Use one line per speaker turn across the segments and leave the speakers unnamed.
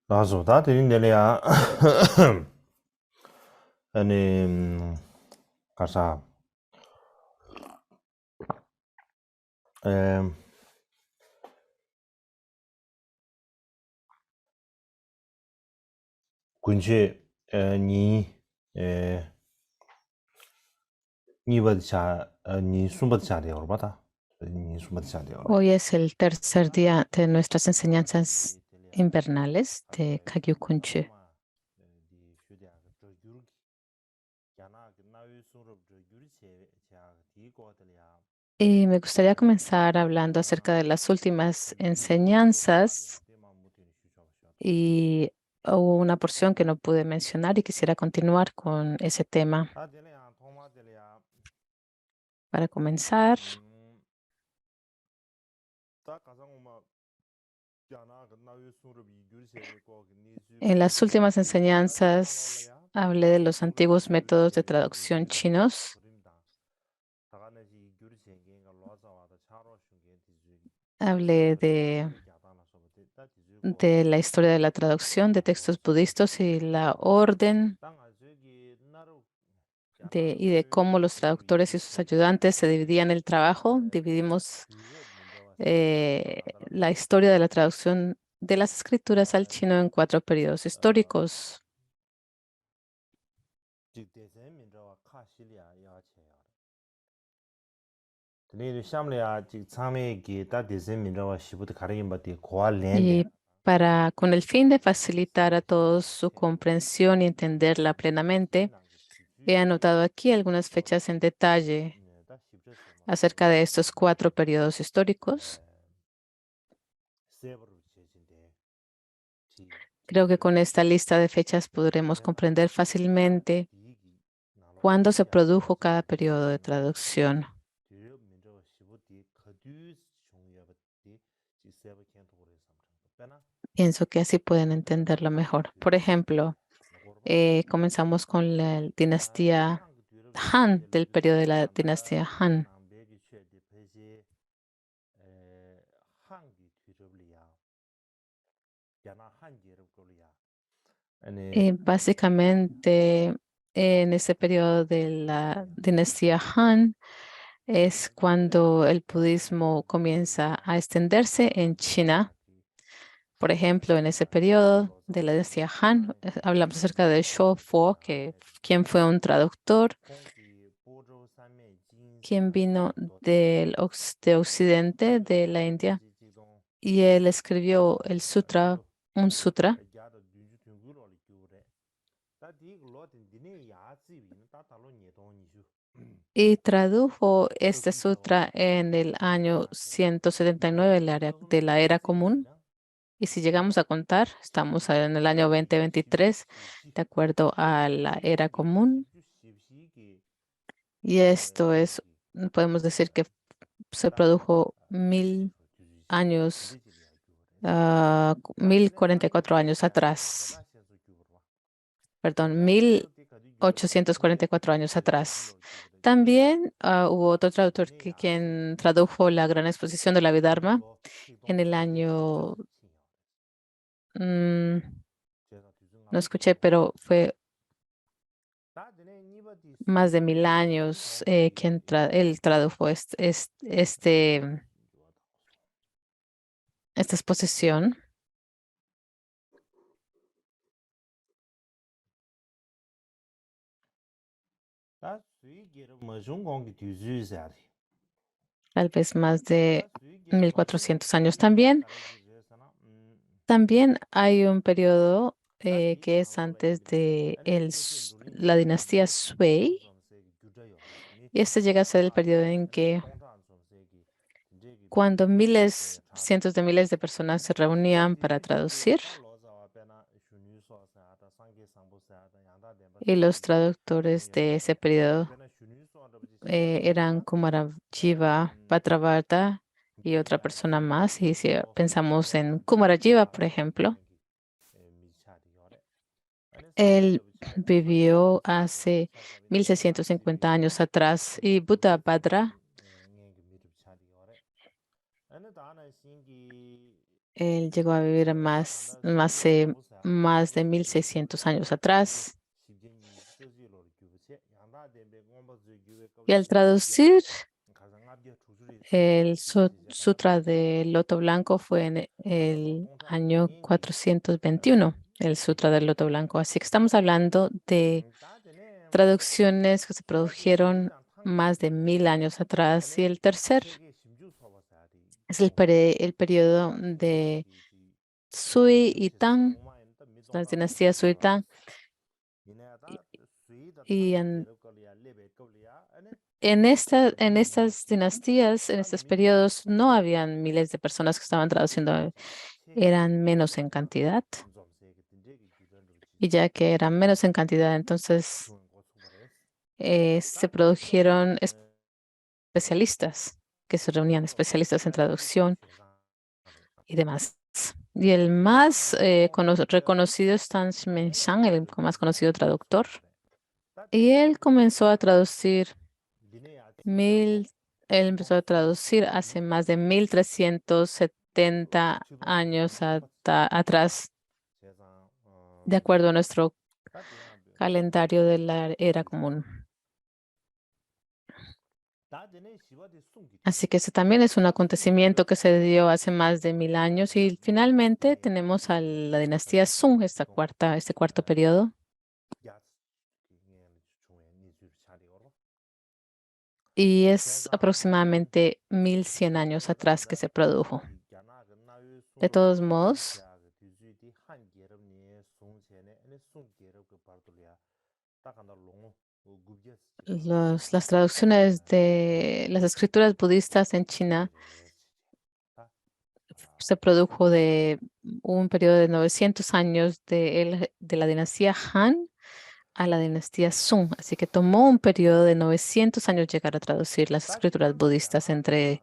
나서다 드린데래야. 아니 가사 에 군시 에 ni sumbat cha de orbata ni sumbat cha de ora
Hoy es el tercer día de nuestras enseñanzas invernales de Kagyu Kunchu.
di shudia ga gyur yana na yu surup gyur che cha di ko de ya
Y me gustaría comenzar hablando acerca de las últimas enseñanzas y hubo una porción que no pude mencionar y quisiera continuar con ese tema.
ta de ya thoma de ya
Para comenzar,
ta ka sang ma yana ga na yu surup gyur che ko ni su
en las últimas
ta de ma lo
enseñanzas
ya
hablé de los antiguos métodos de traducción chinos.
ta ga ne ji gyur che ge ga lo za wa da cha ro shu ge ti ju
Hablé de la historia de la traducción de textos budistas y la orden y de cómo los traductores y sus ayudantes se dividían el trabajo. Dividimos la historia de la traducción de las escrituras al chino en 4 periodos históricos. Y con el fin de facilitar a todos su comprensión y entenderla plenamente, he anotado aquí algunas fechas en detalle acerca de estos 4 periodos históricos. Creo que con esta lista de fechas podremos comprender fácilmente cuándo se produjo cada periodo de traducción. Pienso que así pueden entenderlo mejor. Por ejemplo, comenzamos con la dinastía Han, del periodo de la dinastía Han. Básicamente, en ese periodo de la dinastía Han es cuando el budismo comienza a extenderse en China. Por ejemplo, en ese periodo de la dinastía Han, hablamos acerca de Shou Fu, quien fue un traductor, quien vino de Occidente, de la India, y él escribió un sutra, y tradujo este sutra en el año 179 de la era común. Y si llegamos a contar, estamos en el año 2023, de acuerdo a la era común. Y esto es, podemos decir que se produjo 1044 años atrás. Perdón, 1844 años atrás. También hubo otro traductor quien tradujo la gran exposición de la Abhidharma en el año, mm, no escuché, pero fue más de 1000 años él tradujo esta exposición. Tal vez más de 1400 años también. También hay un periodo que es antes de la dinastía Sui, y este llega a ser el periodo en que cuando cientos de miles de personas se reunían para traducir, y los traductores de ese periodo eran Kumarajiva Bhattravata y otra persona más. Y si pensamos en Kumarajiva, por ejemplo, él vivió hace 1650 años atrás, y Buddhabhadra Él llegó a vivir más de 1600 años atrás. Y al traducir el Sutra del Loto Blanco fue en el año 421, el Sutra del Loto Blanco. Así que estamos hablando de traducciones que se produjeron más de 1000 años atrás. Y el tercer es el periodo de Sui y Tang, las dinastías Sui y Tang. Y en estas dinastías, en estos periodos, no habían miles de personas que estaban traduciendo, eran menos en cantidad. Y ya que eran menos en cantidad, entonces se produjeron especialistas que se reunían, especialistas en traducción y demás. Y el más reconocido es Tan Shan, el más conocido traductor. Y él comenzó a traducir él empezó a traducir hace más de 1370 años atrás, de acuerdo a nuestro calendario de la era común. Así que ese también es un acontecimiento que se dio hace más de 1000 años. Y finalmente tenemos a la dinastía Sung, este cuarto periodo. Y es aproximadamente 1100 años atrás que se produjo. De todos modos, las traducciones de las escrituras budistas en China se produjo de un periodo de 900 años de la dinastía Han a la dinastía Sung. Así que tomó un periodo de 900 años llegar a traducir las escrituras budistas entre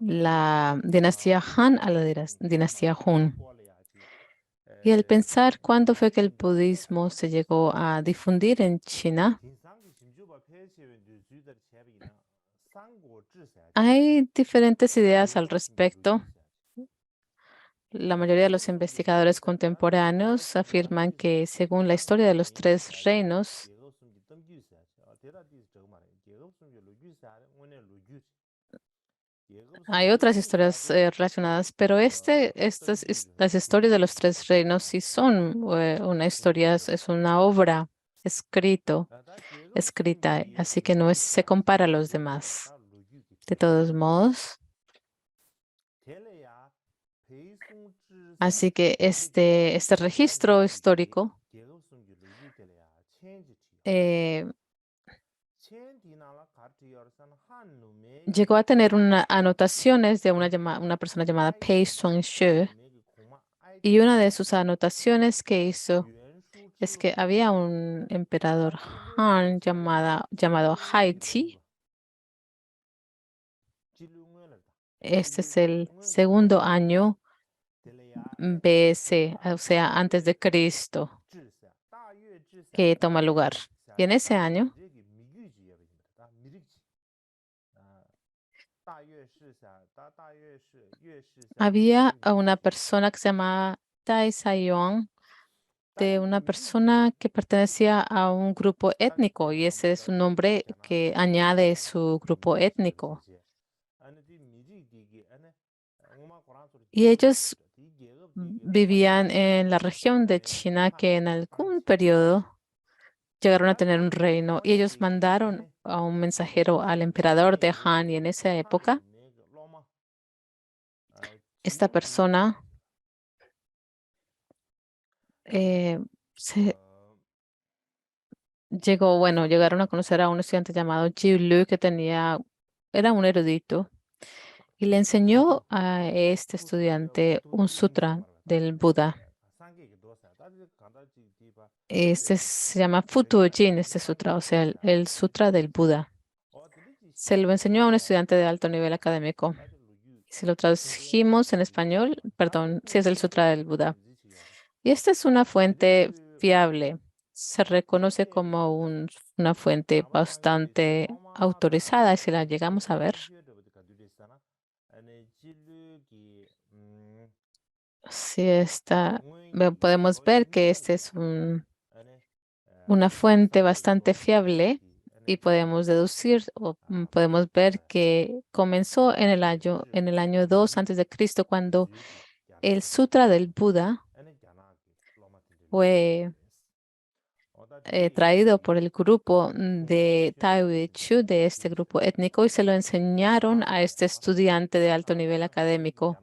la dinastía Han a la dinastía Hun. Y al pensar cuándo fue que el budismo se llegó a difundir en China, hay diferentes ideas al respecto. La mayoría de los investigadores contemporáneos afirman que según la historia de los tres reinos, hay otras historias relacionadas, pero las historias de los tres reinos sí son una historia, es una obra escrita, así que no se compara a los demás. De todos modos, así que este registro histórico eh, llegó a tener anotaciones de una persona llamada Pei Xuanxue, y una de sus anotaciones que hizo es que había un emperador Han llamado Haiti. Este es el segundo año BC, o sea, antes de Cristo, que toma lugar. Y en ese año había una persona que se llamaba Tai Saiyong, de una persona que pertenecía a un grupo étnico, y ese es un nombre que añade su grupo étnico. Y ellos vivían en la región de China que en algún periodo llegaron a tener un reino, y ellos mandaron a un mensajero al emperador de Han, y en esa época esta persona eh, llegaron a conocer a un estudiante llamado Ji Lu que era un erudito, y le enseñó a este estudiante un sutra del Buda. Este se llama Futuojin, este sutra, o sea, el sutra del Buda. Se lo enseñó a un estudiante de alto nivel académico. Si lo tradujimos en español, perdón, si es el sutra del Buda. Y esta es una fuente fiable. Se reconoce como una fuente bastante autorizada, si la llegamos a ver. si podemos ver que este es una fuente bastante fiable y podemos deducir o podemos ver que comenzó en el año 2 antes de Cristo, cuando el Sutra del Buda fue traído por el grupo de Taoichu, de este grupo étnico, y se lo enseñaron a este estudiante de alto nivel académico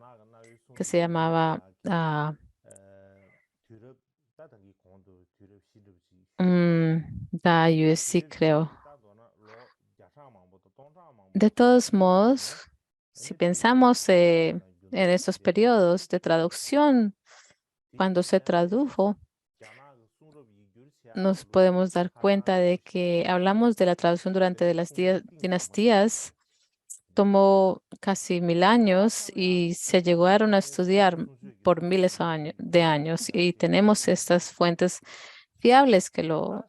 que se llamaba Da Yuesi, creo. De todos modos, si pensamos en estos periodos de traducción, cuando se tradujo, nos podemos dar cuenta de que hablamos de la traducción durante de las dinastías, tomó casi 1000 años y se llegaron a estudiar por miles de años y tenemos estas fuentes fiables que lo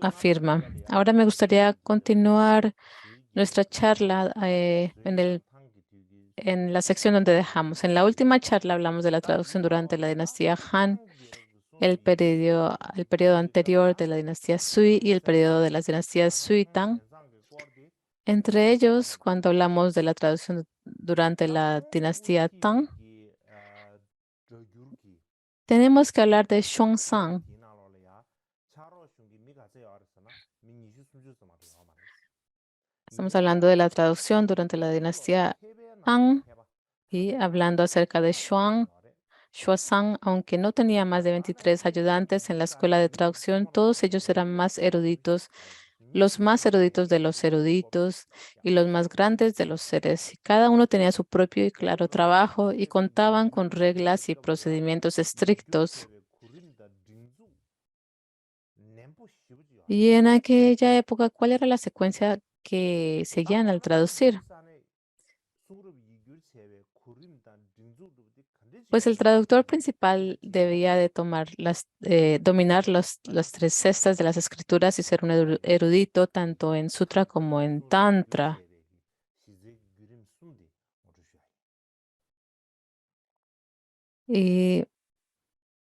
afirman. Ahora me gustaría continuar nuestra charla en la sección donde dejamos. En la última charla hablamos de la traducción durante la dinastía Han, el periodo anterior de la dinastía Sui y el periodo de las dinastías Sui Tang. Entre ellos, cuando hablamos de la traducción durante la dinastía Tang, tenemos que hablar de Xuanzang. Estamos hablando de la traducción durante la dinastía Tang y hablando acerca de Xuanzang, aunque no tenía más de 23 ayudantes en la escuela de traducción, todos ellos eran más eruditos, los más eruditos de los eruditos y los más grandes de los seres. Cada uno tenía su propio y claro trabajo y contaban con reglas y procedimientos estrictos. Y en aquella época, ¿cuál era la secuencia que seguían al traducir? Pues el traductor principal debía de dominar las tres cestas de las escrituras y ser un erudito tanto en sutra como en tantra. Y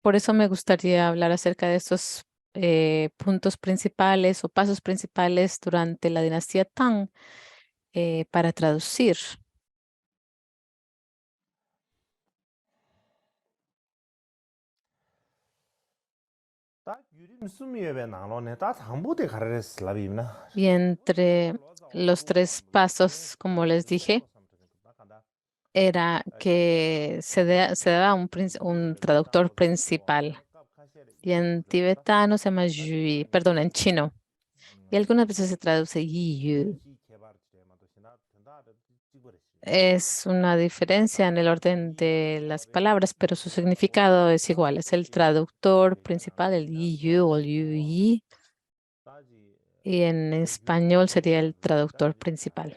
por eso me gustaría hablar acerca de estos puntos principales o pasos principales durante la dinastía Tang para traducir. Y entre los tres pasos, como les dije, era que se daba un traductor principal. Y en tibetano se llama Yui, perdón, en chino. Y algunas veces se traduce Yi. Es una diferencia en el orden de las palabras, pero su significado es igual. Es el traductor principal, el Yi o el Yi. Y en español sería el traductor principal.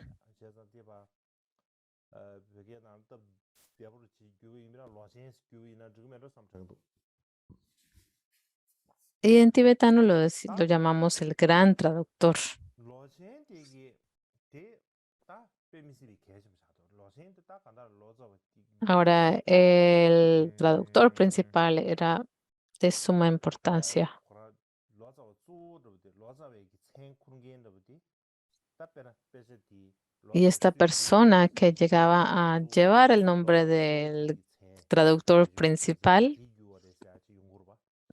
Y en tibetano lo llamamos el gran traductor. Ahora, el traductor principal era de suma importancia. Y esta persona que llegaba a llevar el nombre del traductor principal,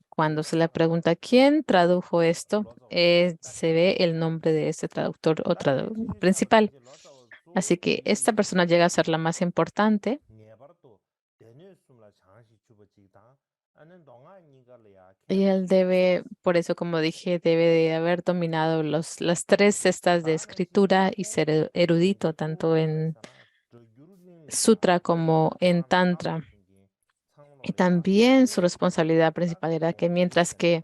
cuando se le pregunta quién tradujo esto, se ve el nombre de ese traductor o principal. Así que esta persona llega a ser la más importante. Y él debe, por eso como dije, debe de haber dominado las tres cestas de escritura y ser erudito tanto en sutra como en tantra. Y también su responsabilidad principal era que mientras que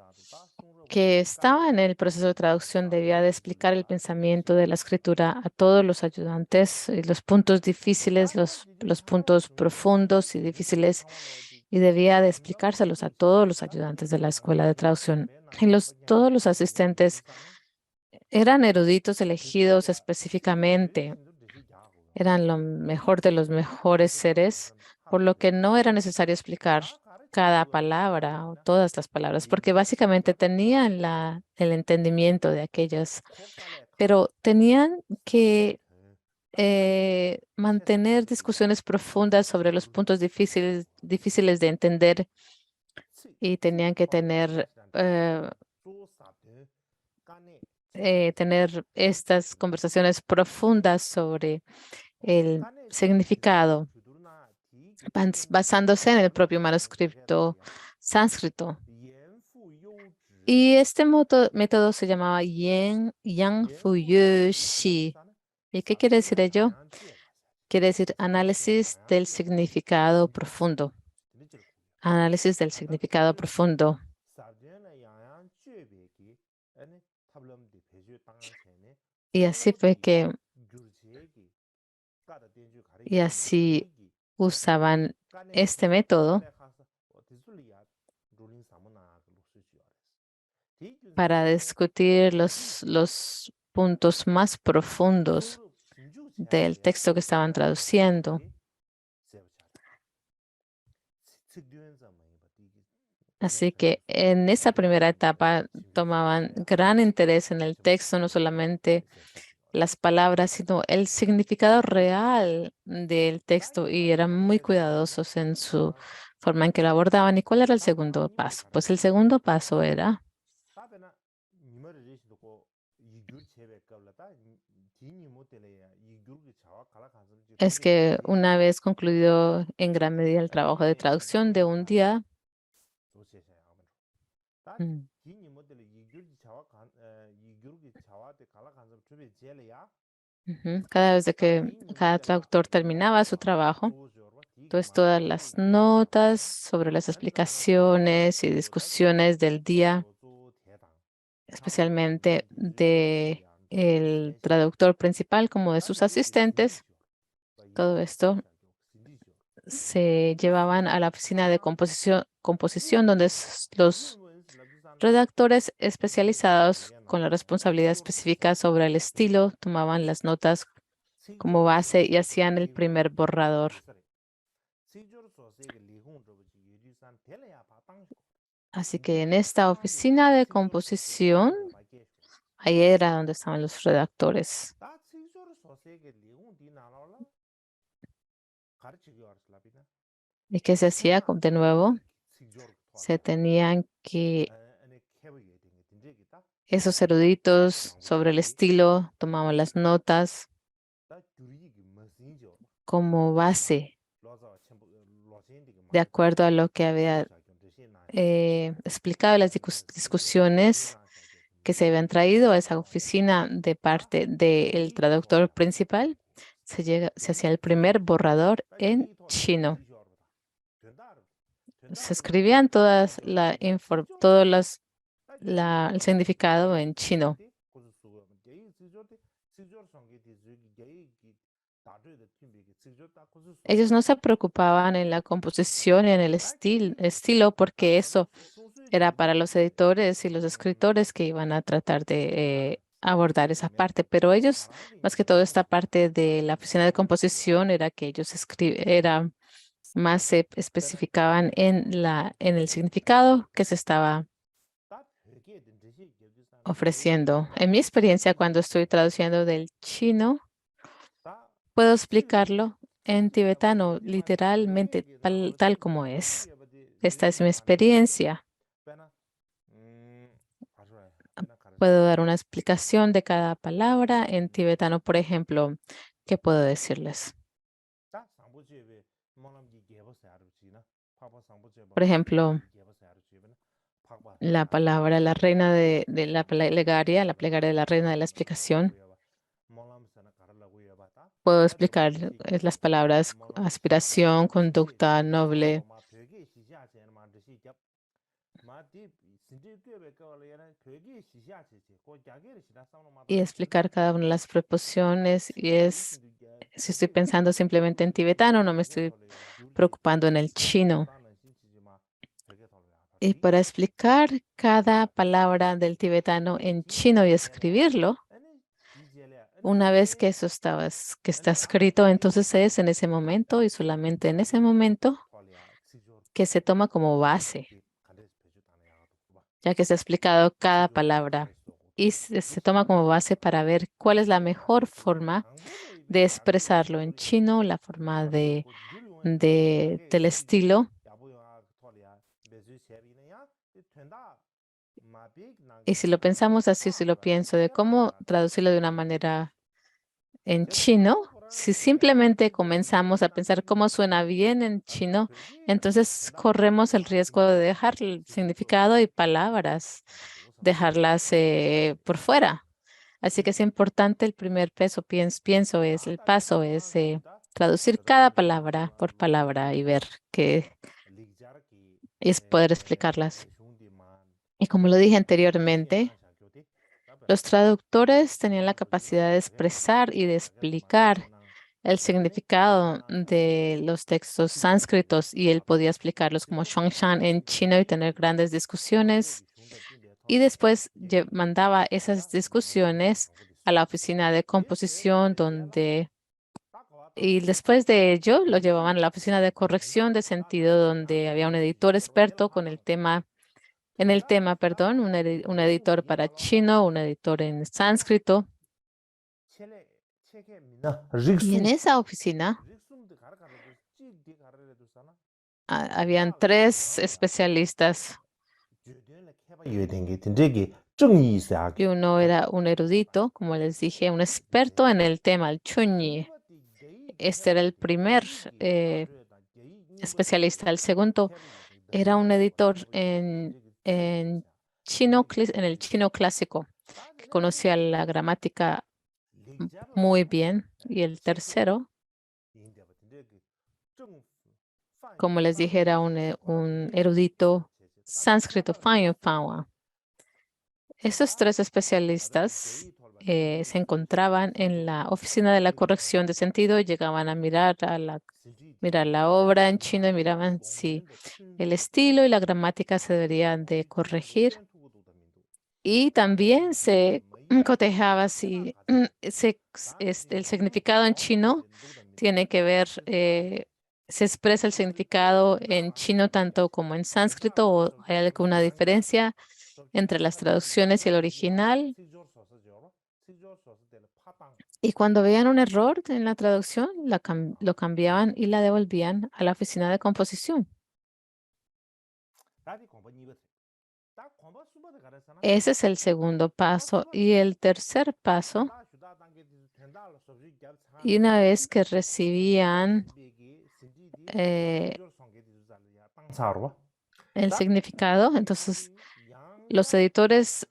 estaba en el proceso de traducción, debía de explicar el pensamiento de la escritura a todos los ayudantes, y los puntos difíciles, los puntos profundos y difíciles, y debía de explicárselos a todos los ayudantes de la escuela de traducción. Y todos los asistentes eran eruditos elegidos específicamente, eran lo mejor de los mejores seres, por lo que no era necesario explicar cada palabra o todas las palabras, porque básicamente tenían el entendimiento de aquellas, pero tenían que mantener discusiones profundas sobre los puntos difíciles de entender y tenían que tener estas conversaciones profundas sobre el significado, basándose en el propio manuscrito sánscrito. Y este método se llamaba Yang Fuyu Shi. ¿Y qué quiere decir ello? Quiere decir análisis del significado profundo. Análisis del significado profundo. Y así fue que, y así usaban este método para discutir los puntos más profundos del texto que estaban traduciendo. Así que en esa primera etapa tomaban gran interés en el texto, no solamente las palabras, sino el significado real del texto y eran muy cuidadosos en su forma en que lo abordaban. ¿Y cuál era el segundo paso? Pues el segundo paso era es que una vez concluido en gran medida el trabajo de traducción de un día, mm, cada vez de que cada traductor terminaba su trabajo, entonces todas las notas sobre las explicaciones y discusiones del día, especialmente de el traductor principal como de sus asistentes, todo esto se llevaban a la oficina de composición donde los redactores especializados con la responsabilidad específica sobre el estilo tomaban las notas como base y hacían el primer borrador. Así que en esta oficina de composición, ahí era donde estaban los redactores. ¿Y qué se hacía de nuevo? Se tenían que, esos eruditos sobre el estilo tomaban las notas como base, de acuerdo a lo que había explicado en las discusiones que se habían traído a esa oficina de parte del traductor principal. Se hacía el primer borrador en chino. Se escribían el significado en chino. Ellos no se preocupaban en la composición y en el estilo porque eso era para los editores y los escritores que iban a tratar de abordar esa parte, pero ellos, más que todo esta parte de la oficina de composición, era que ellos más se especificaban en el significado que se estaba ofreciendo. En mi experiencia, cuando estoy traduciendo del chino, puedo explicarlo en tibetano, literalmente tal como es. Esta es mi experiencia. Puedo dar una explicación de cada palabra en tibetano, por ejemplo. ¿Qué puedo decirles? Por ejemplo, la palabra, la reina de la plegaria de la reina de la explicación. Puedo explicar las palabras aspiración, conducta noble. Y explicar cada una de las preposiciones si estoy pensando simplemente en tibetano, no me estoy preocupando en el chino. Y para explicar cada palabra del tibetano en chino y escribirlo, Una vez que eso que está escrito, entonces es en ese momento y solamente en ese momento que se toma como base, ya que se ha explicado cada palabra y se toma como base para ver cuál es la mejor forma de expresarlo en chino, la forma del estilo. Y si lo pensamos así, si lo pienso de cómo traducirlo de una manera en chino, si simplemente comenzamos a pensar cómo suena bien en chino, entonces corremos el riesgo de dejar el significado y palabras, dejarlas por fuera. Así que es importante el primer pienso es, el paso es traducir cada palabra por palabra y ver qué es poder explicarlas. Y como lo dije anteriormente, los traductores tenían la capacidad de expresar y de explicar el significado de los textos sánscritos y él podía explicarlos como Shuangshan en chino y tener grandes discusiones. Y después mandaba esas discusiones a la oficina de composición y después de ello lo llevaban a la oficina de corrección de sentido donde había un editor experto con el tema, en el tema, perdón, un editor para chino, un editor en sánscrito. Y en esa oficina habían 3 especialistas y uno era un erudito, como les dije, un experto en el tema, el chunyi. Este era el primer especialista. El segundo era un editor en en el chino clásico, que conocía la gramática muy bien. Y el tercero, como les dije, era un erudito sánscrito, Fanwa. Esos 3 especialistas se encontraban en la oficina de la corrección de sentido y llegaban a mirar la obra en chino y miraban si el estilo y la gramática se deberían de corregir. Y también se cotejaba si el significado en chino tiene que ver, se expresa el significado en chino tanto como en sánscrito o hay alguna diferencia entre las traducciones y el original. Y cuando veían un error en la traducción, lo cambiaban y la devolvían a la oficina de composición. Ese es el segundo paso. Y el tercer paso, y una vez que recibían el significado, entonces los editores,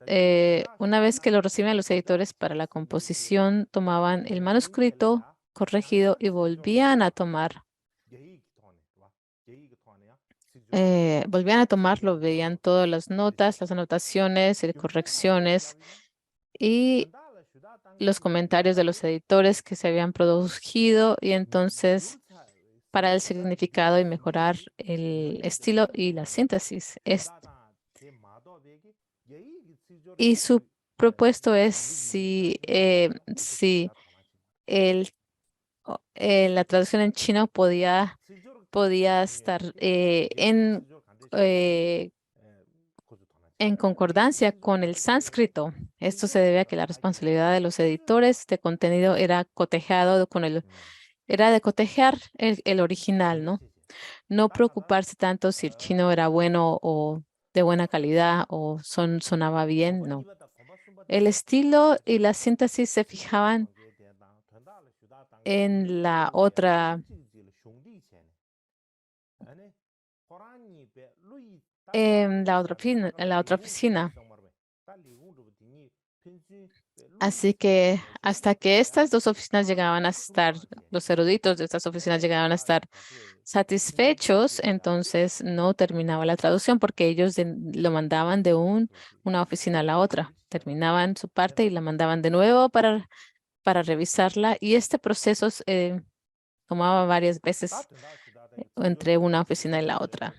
una vez que lo reciben los editores para la composición, tomaban el manuscrito corregido y volvían a tomarlo, veían todas las notas, las anotaciones y correcciones y los comentarios de los editores que se habían producido y entonces para el significado y mejorar el estilo y la síntesis. Y su propuesto es si la traducción en chino podía estar eh, en concordancia con el sánscrito. Esto se debe a que la responsabilidad de los editores de contenido era cotejado era de cotejar el original, ¿no? No preocuparse tanto si el chino era bueno o de buena calidad o sonaba bien, no. El estilo y la síntesis se fijaban en en la otra oficina. Así que hasta que estas 2 oficinas llegaban a estar, los eruditos de estas oficinas llegaban a estar satisfechos, entonces no terminaba la traducción porque ellos lo mandaban de una oficina a la otra. Terminaban su parte y la mandaban de nuevo para revisarla y este proceso tomaba varias veces entre una oficina y la otra.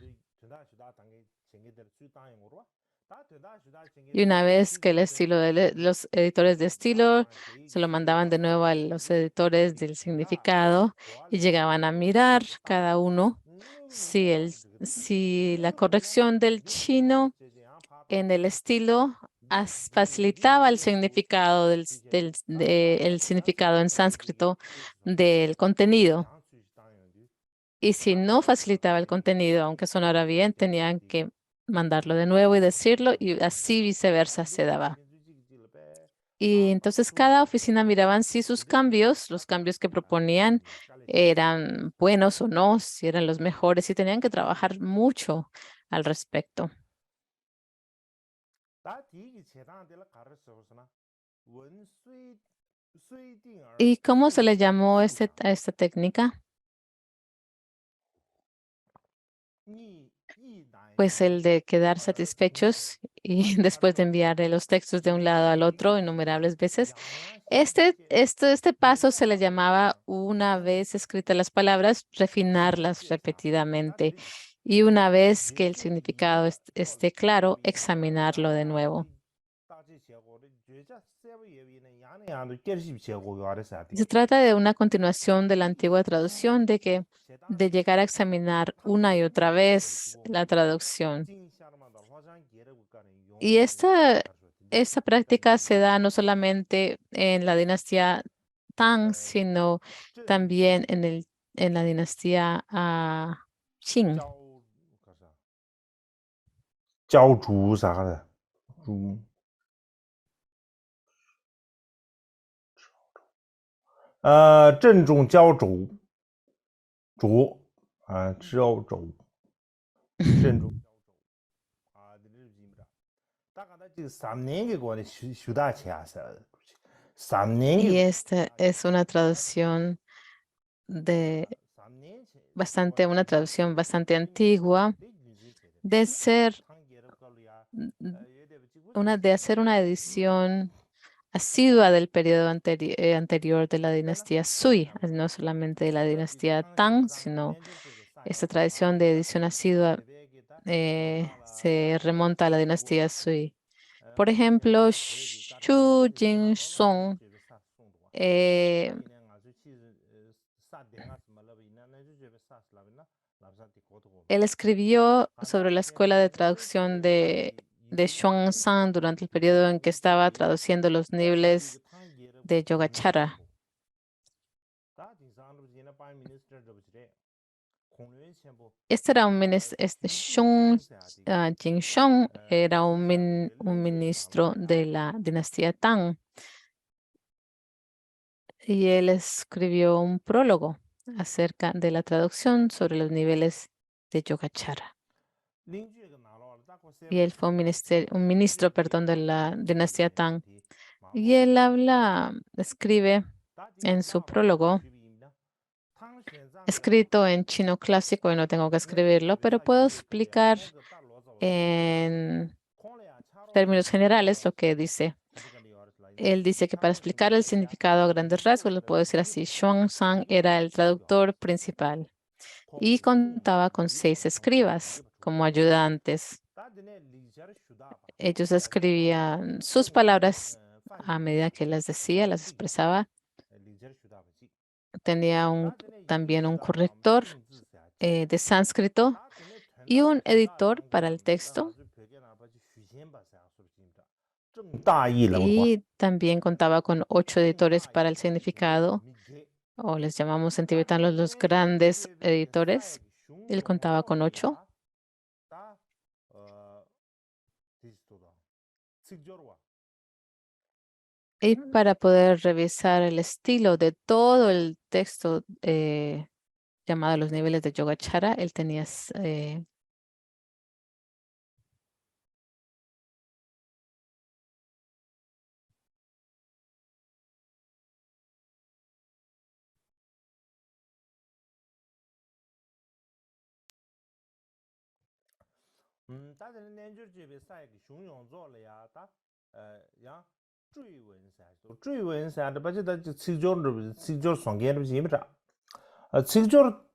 Y una vez que el estilo de los editores de estilo se lo mandaban de nuevo a los editores del significado y llegaban a mirar cada uno si la corrección del chino en el estilo facilitaba el significado el significado en sánscrito del contenido. Y si no facilitaba el contenido, aunque sonara bien, tenían que mandarlo de nuevo y decirlo, y así viceversa se daba. Y entonces cada oficina miraban si sus cambios, los cambios que proponían, eran buenos o no, si eran los mejores, y tenían que trabajar mucho al respecto. ¿Y cómo se le llamó a esta técnica? Pues el de quedar satisfechos y después de enviarle los textos de un lado al otro innumerables veces. Este paso se le llamaba, una vez escritas las palabras, refinarlas repetidamente. Y una vez que el significado esté claro, examinarlo de nuevo. Se trata de una continuación de la antigua traducción de llegar a examinar una y otra vez la traducción. Y esta práctica se da no solamente en la dinastía Tang, sino también en la dinastía Qing.
焦竹啥的，竹，郑重焦轴，竹啊，焦轴，郑重。
Y esta es una traducción una traducción bastante antigua de hacer una edición asidua del periodo anterior de la dinastía Sui, no solamente de la dinastía Tang, sino esta tradición de edición asidua se remonta a la dinastía Sui. Por ejemplo, Xu Jinsong él escribió sobre la escuela de traducción de Xuanzang durante el periodo en que estaba traduciendo los niveles de Yogacara. Este era Jinshong era un ministro de la dinastía Tang y él escribió un prólogo acerca de la traducción sobre los niveles de Yogacara. Y él fue un ministro, perdón, de la dinastía Tang. Y él escribe en su prólogo, escrito en chino clásico, y no tengo que escribirlo, pero puedo explicar en términos generales lo que dice. Él dice que para explicar el significado a grandes rasgos, lo puedo decir así, Xuanzang era el traductor principal y contaba con 6 escribas como ayudantes. Ellos escribían sus palabras a medida que las decía, las expresaba. Tenía también un corrector de sánscrito y un editor para el texto. Y también contaba con 8 editores para el significado, o les llamamos en tibetano los grandes editores. Él contaba con 8. Y para poder revisar el estilo de todo el texto llamado Los niveles de Yogacara, él tenía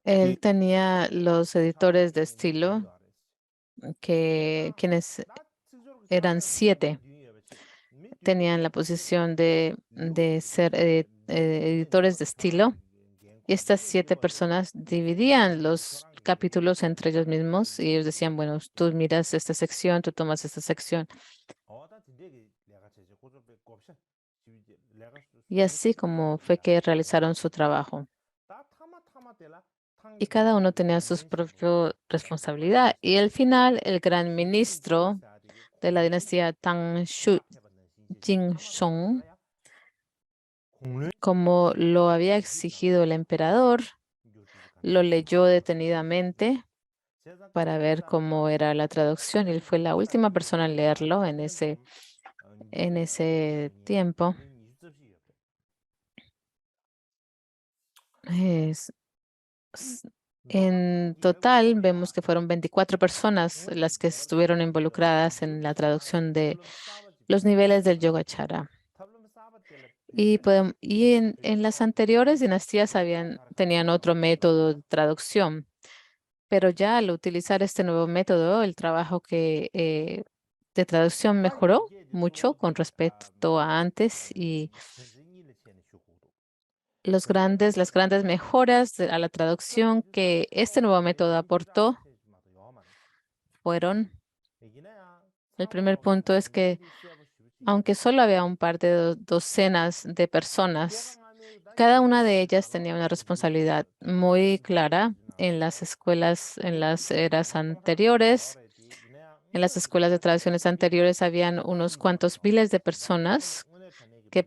él tenía los editores de estilo quienes eran 7. Tenían la posición de ser editores de estilo. Y estas 7 personas dividían los capítulos entre ellos mismos y ellos decían, bueno, tú miras esta sección, tú tomas esta sección. Y así como fue que realizaron su trabajo. Y cada uno tenía su propia responsabilidad. Y al final, el gran ministro de la dinastía Tang Jin-song, como lo había exigido el emperador, lo leyó detenidamente para ver cómo era la traducción. Él fue la última persona en leerlo en ese tiempo. Es- En total, vemos que fueron 24 personas las que estuvieron involucradas en la traducción de los niveles del Yogacara. Y en las anteriores dinastías tenían otro método de traducción, pero ya al utilizar este nuevo método, el trabajo de traducción mejoró mucho con respecto a antes y las grandes mejoras a la traducción que este nuevo método aportó fueron, el primer punto es que aunque solo había un par de docenas de personas, cada una de ellas tenía una responsabilidad muy clara en las escuelas, en las eras anteriores. En las escuelas de traducciones anteriores habían unos cuantos miles de personas que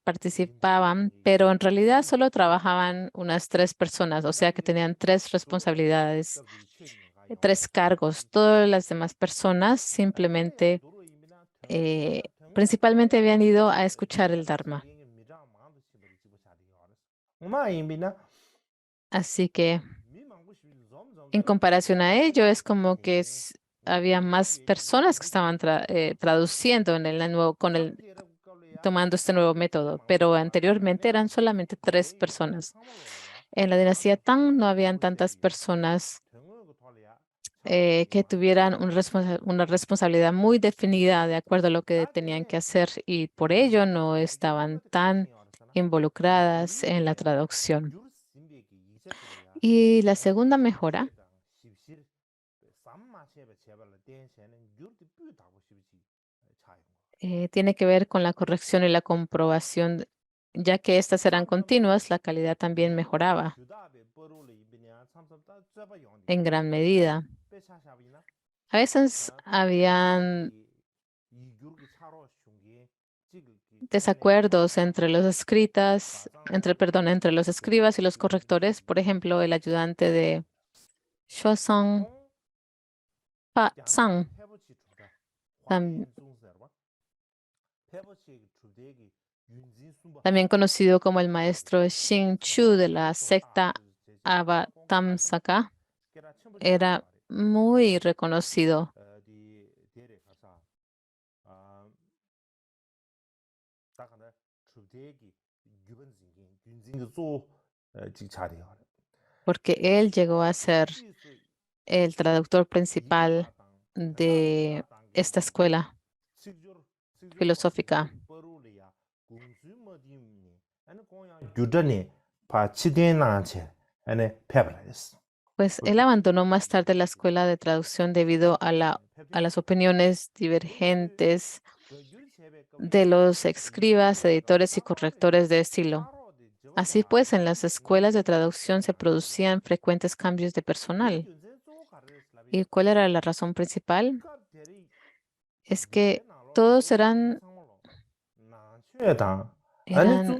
participaban, pero en realidad solo trabajaban unas 3 personas, o sea que tenían 3 responsabilidades, 3 cargos. Todas las demás personas simplemente, principalmente habían ido a escuchar el Dharma. Así que en comparación a ello, es como que había más personas que estaban traduciendo en el nuevo, tomando este nuevo método, pero anteriormente eran solamente 3 personas. En la dinastía Tang no habían tantas personas que tuvieran una responsabilidad muy definida de acuerdo a lo que tenían que hacer y por ello no estaban tan involucradas en la traducción. Y la segunda mejora tiene que ver con la corrección y la comprobación, ya que estas eran continuas, la calidad también mejoraba en gran medida. A veces habían desacuerdos entre entre los escribas y los correctores. Por ejemplo, el ayudante de Shosong Pa Tsang, tam- también conocido como el maestro Xing Chu de la secta Avatamsaka, era muy reconocido porque él llegó a ser el traductor principal de esta escuela filosófica. Pues él abandonó más tarde la escuela de traducción debido a las opiniones divergentes de los escribas, editores y correctores de estilo. Así pues, en las escuelas de traducción se producían frecuentes cambios de personal. ¿Y cuál era la razón principal? Es que todos eran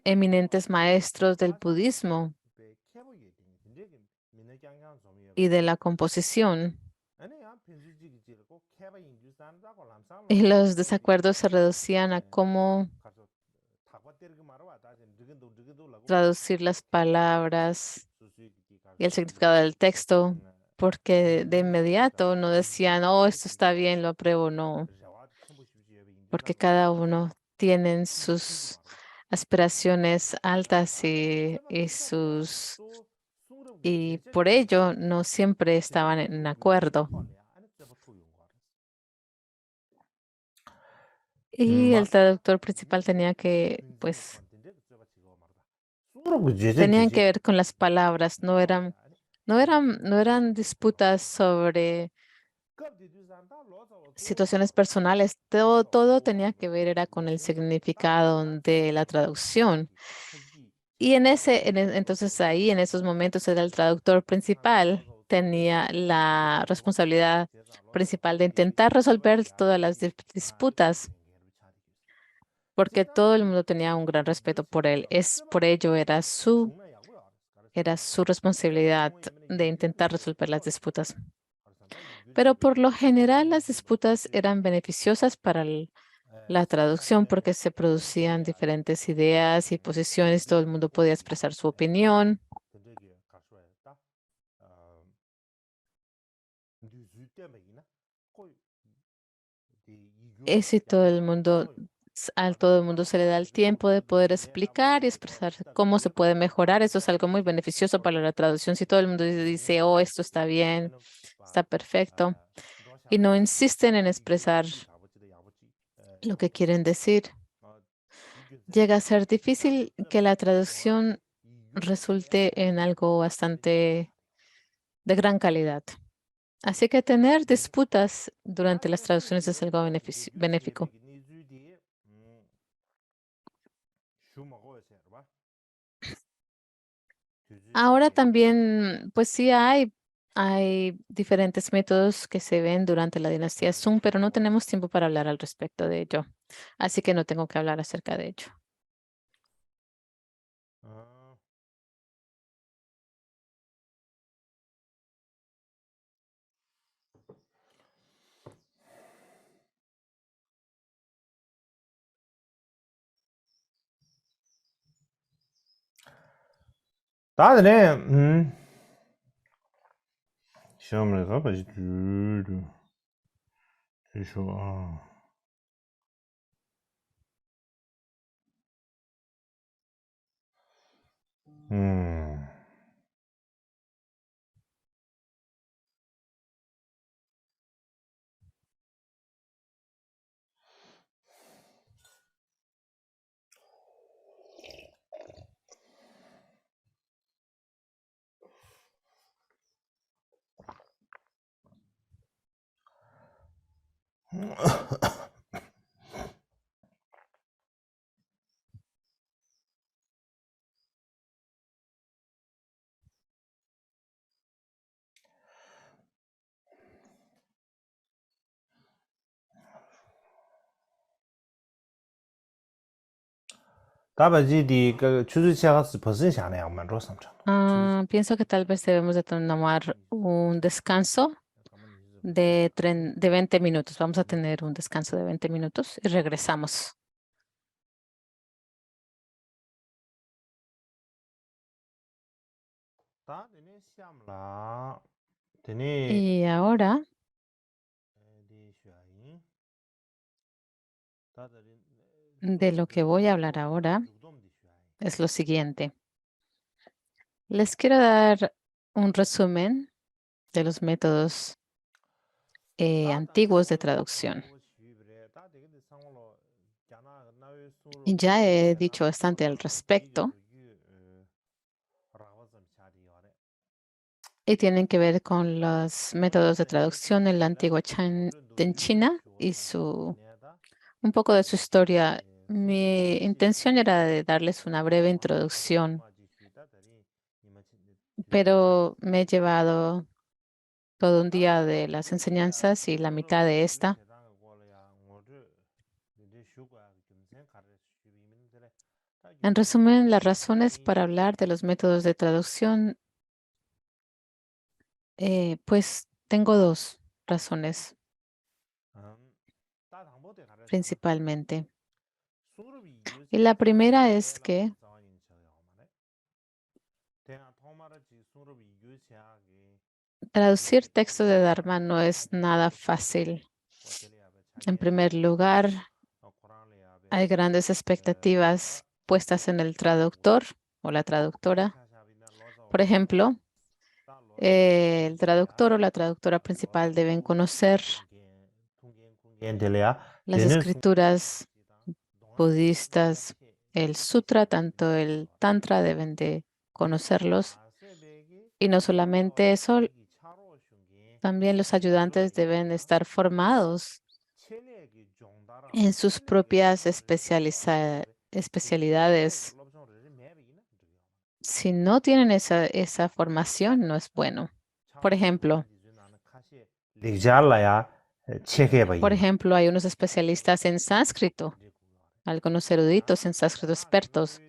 eminentes maestros del budismo y de la composición. Y los desacuerdos se reducían a cómo traducir las palabras y el significado del texto, porque de inmediato no decían, oh, esto está bien, lo apruebo, no, porque cada uno tiene sus aspiraciones altas y por ello no siempre estaban en acuerdo. y el traductor principal tenía que, pues, tenían que ver con las palabras, no eran disputas sobre situaciones personales, todo tenía que ver era con el significado de la traducción. Y entonces ahí, en esos momentos, era el traductor principal, tenía la responsabilidad principal de intentar resolver todas las disputas, porque todo el mundo tenía un gran respeto por él. Por ello era su responsabilidad de intentar resolver las disputas. Pero por lo general las disputas eran beneficiosas para la traducción porque se producían diferentes ideas y posiciones, todo el mundo podía expresar su opinión. Si todo el mundo, a todo el mundo se le da el tiempo de poder explicar y expresar cómo se puede mejorar, eso es algo muy beneficioso para la traducción. Si todo el mundo dice, oh, esto está bien, está perfecto, y no insisten en expresar lo que quieren decir, llega a ser difícil que la traducción resulte en algo bastante de gran calidad. Así que tener disputas durante las traducciones es algo benéfico. Ahora también, pues sí hay diferentes métodos que se ven durante la dinastía Sung, pero no tenemos tiempo para hablar al respecto de ello. Así que no tengo que hablar acerca de ello.
다음에 시험을 가봐야지. 주쇼. 음. 다바지디 그 주주치아가 버슨 샤네 양만로 삼천.
Pienso que tal vez debemos de tomar un descanso de 20 minutos. Vamos a tener un descanso de 20 minutos y regresamos.
다네 시험라. 되네.
Y ahora, de lo que voy a hablar ahora es lo siguiente. Les quiero dar un resumen de los métodos antiguos de traducción. Y ya he dicho bastante al respecto y tienen que ver con los métodos de traducción en la antigua en China y un poco de su historia. Mi intención era de darles una breve introducción, pero me he llevado todo un día de las enseñanzas y la mitad de esta. En resumen, las razones para hablar de los métodos de traducción, pues tengo dos razones principalmente. Y la primera es que traducir texto de Dharma no es nada fácil. En primer lugar, hay grandes expectativas puestas en el traductor o la traductora. Por ejemplo, el traductor o la traductora principal deben conocer Las escrituras budistas, el sutra, tanto el tantra, deben de conocerlos. Y no solamente eso, también los ayudantes deben estar formados en sus propias especialidades. Si no tienen esa formación, no es bueno. Por ejemplo, hay unos especialistas en sánscrito, algunos eruditos en sánscrito expertos,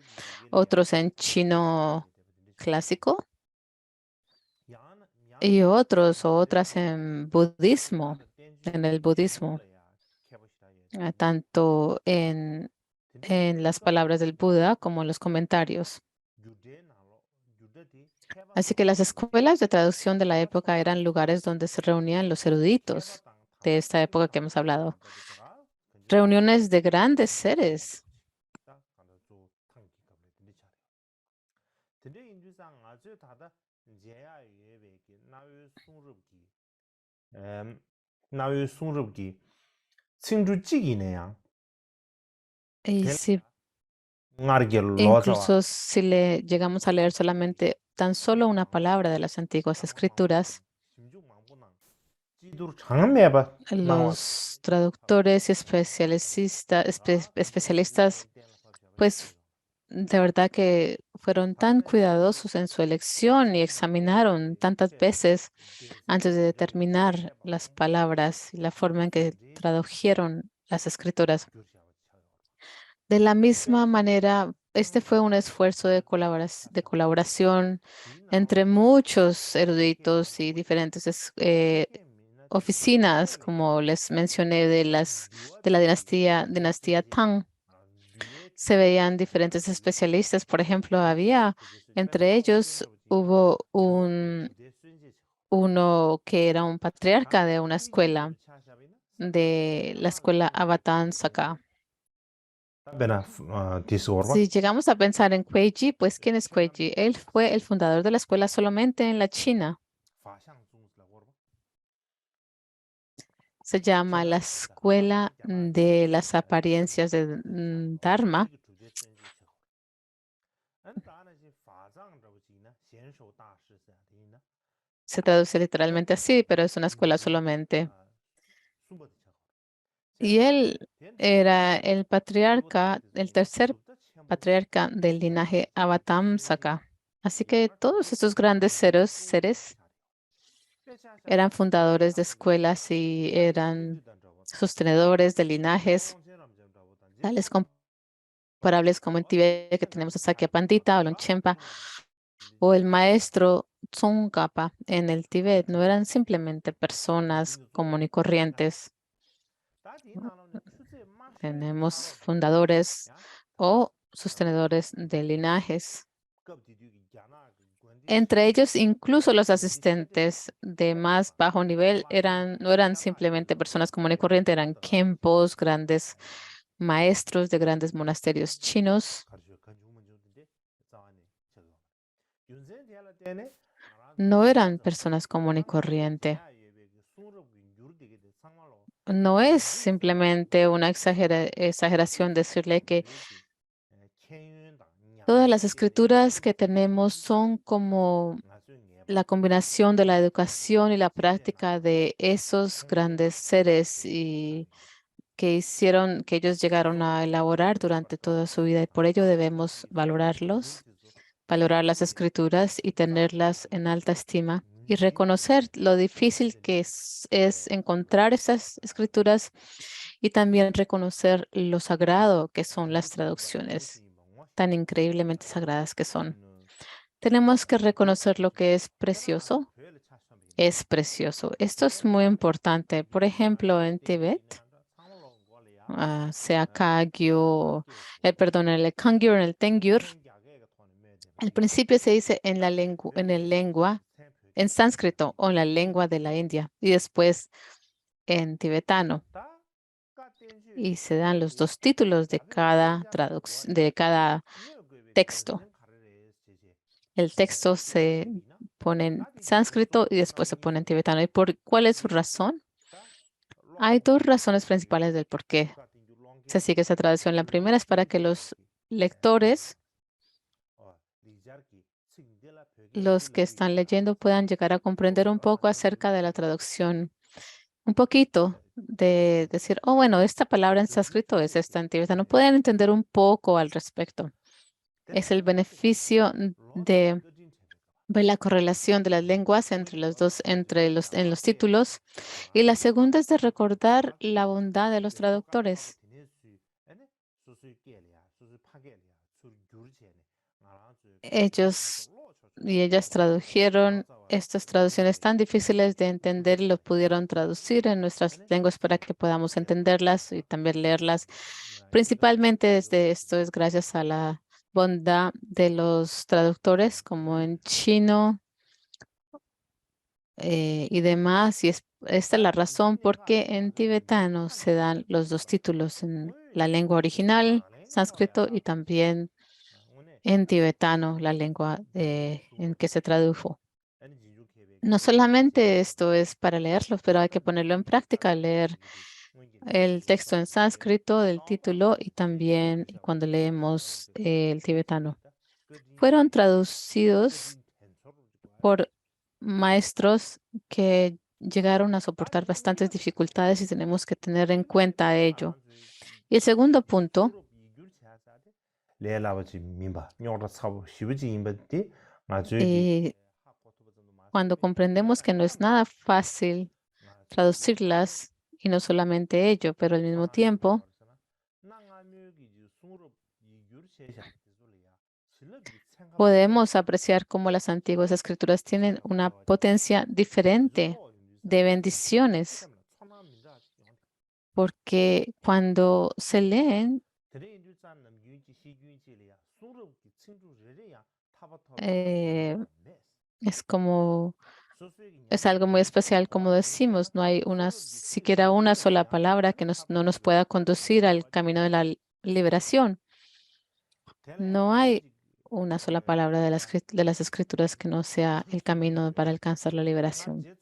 otros en chino clásico y otros o otras en budismo, en el budismo, tanto en las palabras del Buda como en los comentarios. Así que las escuelas de traducción de la época eran lugares donde se reunían los eruditos de esta época que hemos hablado. Reuniones de grandes seres. Y si incluso si le llegamos a leer solamente tan solo una palabra de las antiguas escrituras, los traductores y especialistas, pues de verdad que fueron tan cuidadosos en su elección y examinaron tantas veces antes de determinar las palabras y la forma en que tradujeron las escrituras. De la misma manera, este fue un esfuerzo de colaboración entre muchos eruditos y diferentes oficinas, como les mencioné, de la dinastía Tang. Se veían diferentes especialistas. Por ejemplo, entre ellos hubo uno que era un patriarca de una escuela, de la escuela Avatam Saka. Si llegamos a pensar en Kuei-ji, pues ¿quién es Kuei-ji? Él fue el fundador de la escuela solamente en la China. Se llama la Escuela de las Apariencias de Dharma. Se traduce literalmente así, pero es una escuela solamente. Y él era el patriarca, el tercer patriarca del linaje Avatamsaka. Así que todos estos grandes seres eran fundadores de escuelas y eran sostenedores de linajes, tales comparables como en Tibet, que tenemos a Sakya Pandita o Longchenpa, o el maestro Tsongkhapa en el Tibet. No eran simplemente personas comunes y corrientes. Tenemos fundadores o sostenedores de linajes. Entre ellos, incluso los asistentes de más bajo nivel no eran simplemente personas comunes y corrientes, eran khenpos, grandes maestros de grandes monasterios chinos. No eran personas comunes y corrientes. No es simplemente una exageración decirle que todas las escrituras que tenemos son como la combinación de la educación y la práctica de esos grandes seres y que ellos llegaron a elaborar durante toda su vida, y por ello debemos valorarlos, valorar las escrituras y tenerlas en alta estima y reconocer lo difícil que es encontrar esas escrituras y también reconocer lo sagrado que son las traducciones, tan increíblemente sagradas que son. Tenemos que reconocer lo que es precioso. Es precioso. Esto es muy importante. Por ejemplo, en Tibet, sea Kagyu, en el Kangyur, en el Tengyur, al principio se dice en el lengua, en sánscrito o en la lengua de la India y después en tibetano. Y se dan los dos títulos de cada texto. El texto se pone en sánscrito y después se pone en tibetano. ¿Y cuál es su razón? Hay dos razones principales del por qué se sigue esa traducción. La primera es para que los lectores, los que están leyendo, puedan llegar a comprender un poco acerca de la traducción. Un poquito de decir, oh, bueno, esta palabra en sánscrito es esta en tibetano. Pueden entender un poco al respecto. Es el beneficio de ver la correlación de las lenguas entre los dos, en los títulos. Y la segunda es de recordar la bondad de los traductores. Ellos y ellas tradujeron estas traducciones tan difíciles de entender y lo pudieron traducir en nuestras lenguas para que podamos entenderlas y también leerlas. Principalmente desde esto es gracias a la bondad de los traductores, como en chino y demás. Y esta es la razón por qué en tibetano se dan los dos títulos, en la lengua original, sánscrito, y también en tibetano, la lengua en que se tradujo. No solamente esto es para leerlo, pero hay que ponerlo en práctica, leer el texto en sánscrito del título y también cuando leemos el tibetano. Fueron traducidos por maestros que llegaron a soportar bastantes dificultades y tenemos que tener en cuenta ello. Y el segundo punto, cuando comprendemos que no es nada fácil traducirlas y no solamente ello, pero al mismo tiempo podemos apreciar cómo las antiguas escrituras tienen una potencia diferente de bendiciones, porque cuando se leen, es como, es algo muy especial, como decimos, no hay siquiera una sola palabra que no nos pueda conducir al camino de la liberación. No hay una sola palabra de las escrituras que no sea el camino para alcanzar la liberación.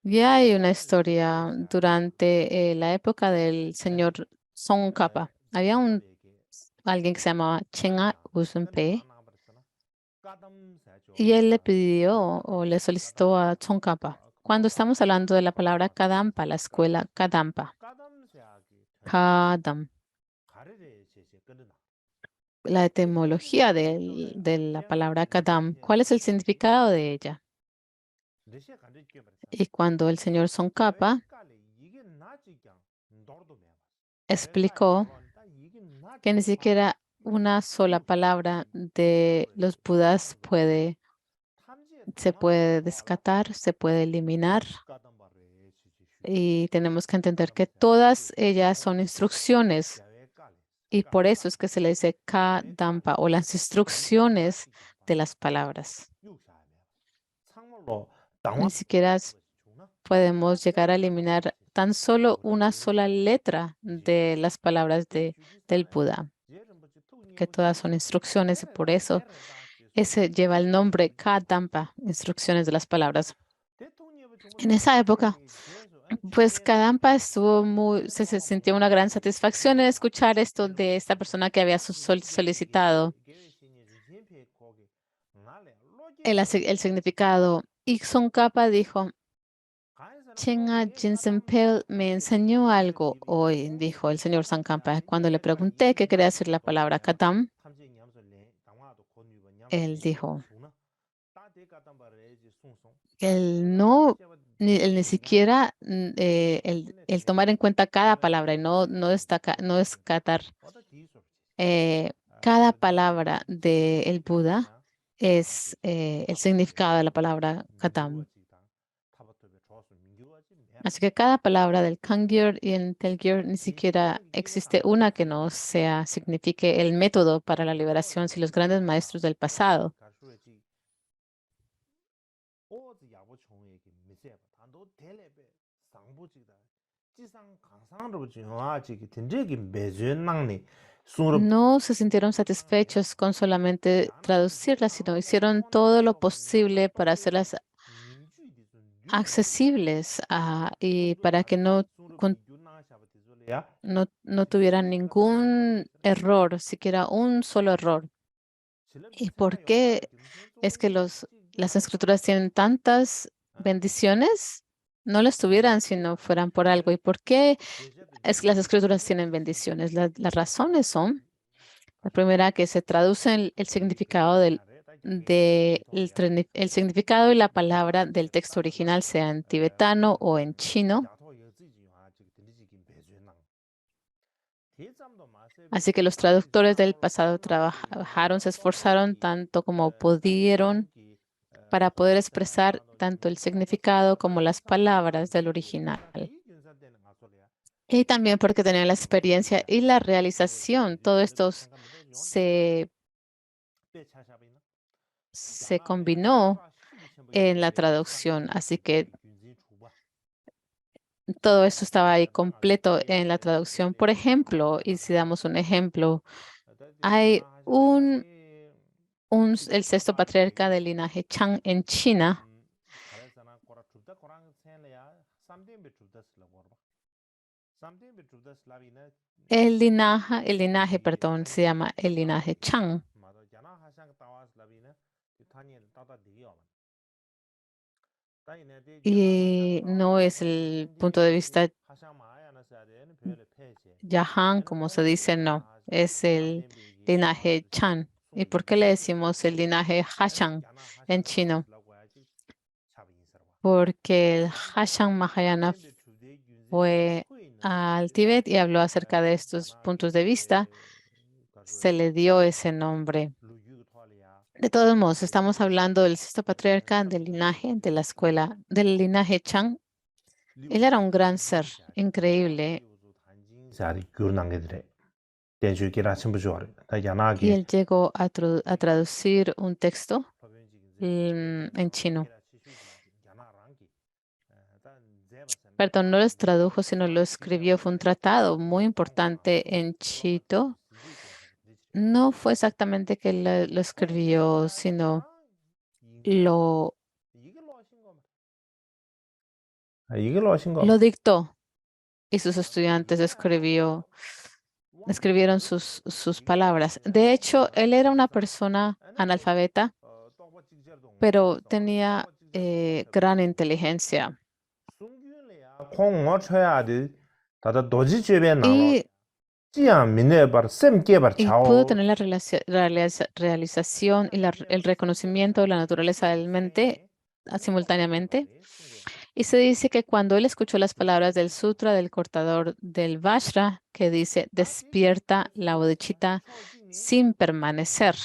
Ya hay una historia durante la época del señor Tsongkhapa. Había alguien que se llamaba Chenga Usumpe y él le pidió o le solicitó a Tsongkhapa. Cuando estamos hablando de la palabra Kadampa, la escuela Kadampa, Kadam, la etimología de la palabra Kadam, ¿cuál es el significado de ella? Y cuando el señor Tsongkhapa explicó que ni siquiera una sola palabra de los Budas se puede descartar, se puede eliminar. Y tenemos que entender que todas ellas son instrucciones. Y por eso es que se le dice Kadampa o las instrucciones de las palabras. Ni siquiera podemos llegar a eliminar tan solo una sola letra de las palabras del Buda, que todas son instrucciones y por eso ese lleva el nombre Kadampa, instrucciones de las palabras. En esa época, pues Kadampa se sintió una gran satisfacción en escuchar esto de esta persona que había solicitado el significado. Y Tsongkhapa dijo, Chenga Jinsenpel me enseñó algo hoy, dijo el señor Tsongkhapa. Cuando le pregunté qué quería decir la palabra Kadam, él dijo que él ni siquiera el tomar en cuenta cada palabra y no descartar cada palabra del Buda es el significado de la palabra Kadam. Así que cada palabra del Kangyur y el Telgyur ni siquiera existe una que no signifique el método para la liberación si los grandes maestros del pasado no se sintieron satisfechos con solamente traducirlas, sino hicieron todo lo posible para hacerlas accesibles y para que no tuvieran ningún error, siquiera un solo error. ¿Y por qué es que las escrituras tienen tantas bendiciones? No las tuvieran si no fueran por algo. ¿Y por qué es que las escrituras tienen bendiciones? Las razones son, la primera, que se traduce el significado el significado y la palabra del texto original, sea en tibetano o en chino. Así que los traductores del pasado trabajaron, se esforzaron tanto como pudieron para poder expresar tanto el significado como las palabras del original. Y también porque tenían la experiencia y la realización. Todo esto se combinó en la traducción. Así que todo esto estaba ahí completo en la traducción. Por ejemplo, y si damos un ejemplo, hay el sexto patriarca del linaje Chang en China. Perdón, se llama el linaje Chang. Y no es el punto de vista Yahan, como se dice, no, es el linaje Chan. ¿Y por qué le decimos el linaje Hashan en chino? Porque el Hashan Mahayana fue al Tíbet y habló acerca de estos puntos de vista. Se le dio ese nombre. De todos modos, estamos hablando del sexto patriarca del linaje de la escuela, del linaje Chang. Él era un gran ser, increíble. Y él llegó a traducir un texto en chino. Perdón, no los tradujo, sino lo escribió. Fue un tratado muy importante en chino. No fue exactamente que lo escribió, sino lo dictó y sus estudiantes escribieron sus palabras. De hecho, él era una persona analfabeta, pero tenía gran inteligencia. Y pudo tener la realización y el reconocimiento de la naturaleza del mente simultáneamente. Y se dice que cuando él escuchó las palabras del sutra del cortador del Vajra, que dice, despierta la bodhicitta sin permanecer,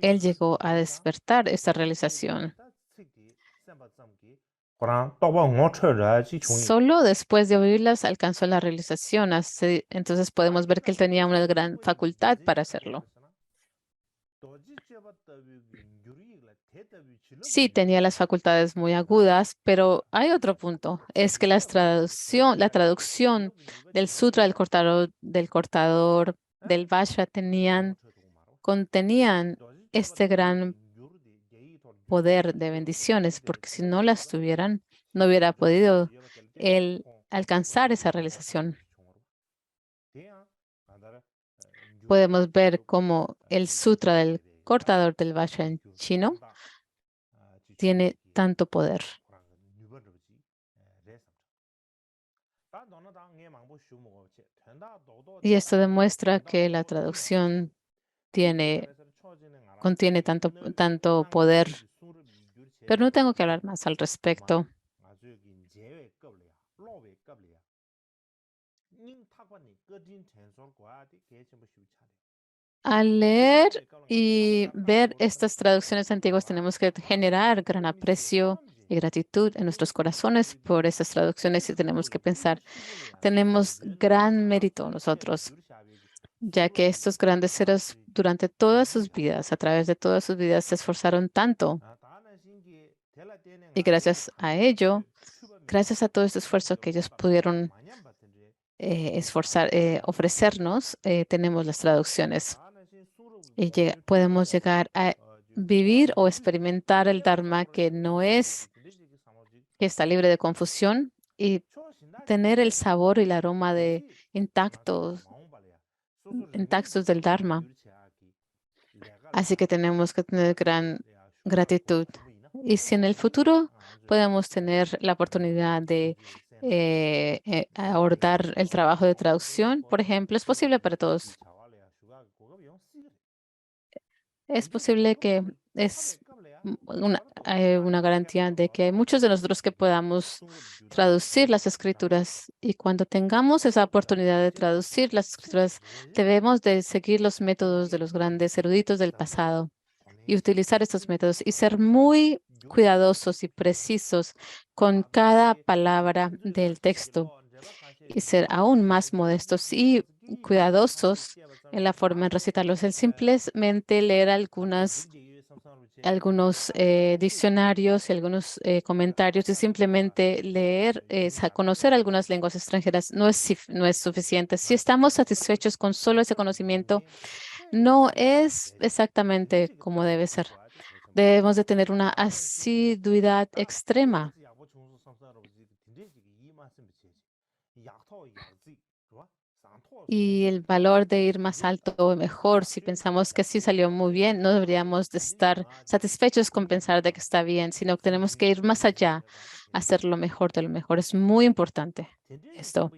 él llegó a despertar esta realización. Solo después de oírlas alcanzó la realización. Entonces podemos ver que él tenía una gran facultad para hacerlo. Sí, tenía las facultades muy agudas, pero hay otro punto. Es que la traducción del sutra del cortador del Vajra contenían este gran poder de bendiciones, porque si no las tuvieran, no hubiera podido él alcanzar esa realización. Podemos ver cómo el sutra del cortador del Vajra en chino tiene tanto poder. Y esto demuestra que la traducción contiene tanto poder. Pero no tengo que hablar más al respecto. Al leer y ver estas traducciones antiguas, tenemos que generar gran aprecio y gratitud en nuestros corazones por estas traducciones y tenemos que pensar, tenemos gran mérito nosotros, ya que estos grandes seres durante todas sus vidas, a través de todas sus vidas, se esforzaron tanto. Y gracias a ello, gracias a todo este esfuerzo que ellos pudieron ofrecernos, tenemos las traducciones y podemos llegar a vivir o experimentar el Dharma, que no es que está libre de confusión y tener el sabor y el aroma de intactos, intactos del Dharma. Así que tenemos que tener gran gratitud. Y si en el futuro podemos tener la oportunidad de abordar el trabajo de traducción, por ejemplo, es posible para todos. Es posible que es una garantía de que hay muchos de nosotros que podamos traducir las escrituras. Y cuando tengamos esa oportunidad de traducir las escrituras, debemos de seguir los métodos de los grandes eruditos del pasado y utilizar estos métodos y ser muy cuidadosos y precisos con cada palabra del texto y ser aún más modestos y cuidadosos en la forma de recitarlos. El simplemente leer algunos diccionarios y algunos comentarios y simplemente leer, conocer algunas lenguas extranjeras no es suficiente. Si estamos satisfechos con solo ese conocimiento, no es exactamente como debe ser. Debemos de tener una asiduidad extrema. Y el valor de ir más alto o mejor, si pensamos que sí salió muy bien, no deberíamos de estar satisfechos con pensar de que está bien, sino que tenemos que ir más allá, hacer lo mejor de lo mejor. Es muy importante esto.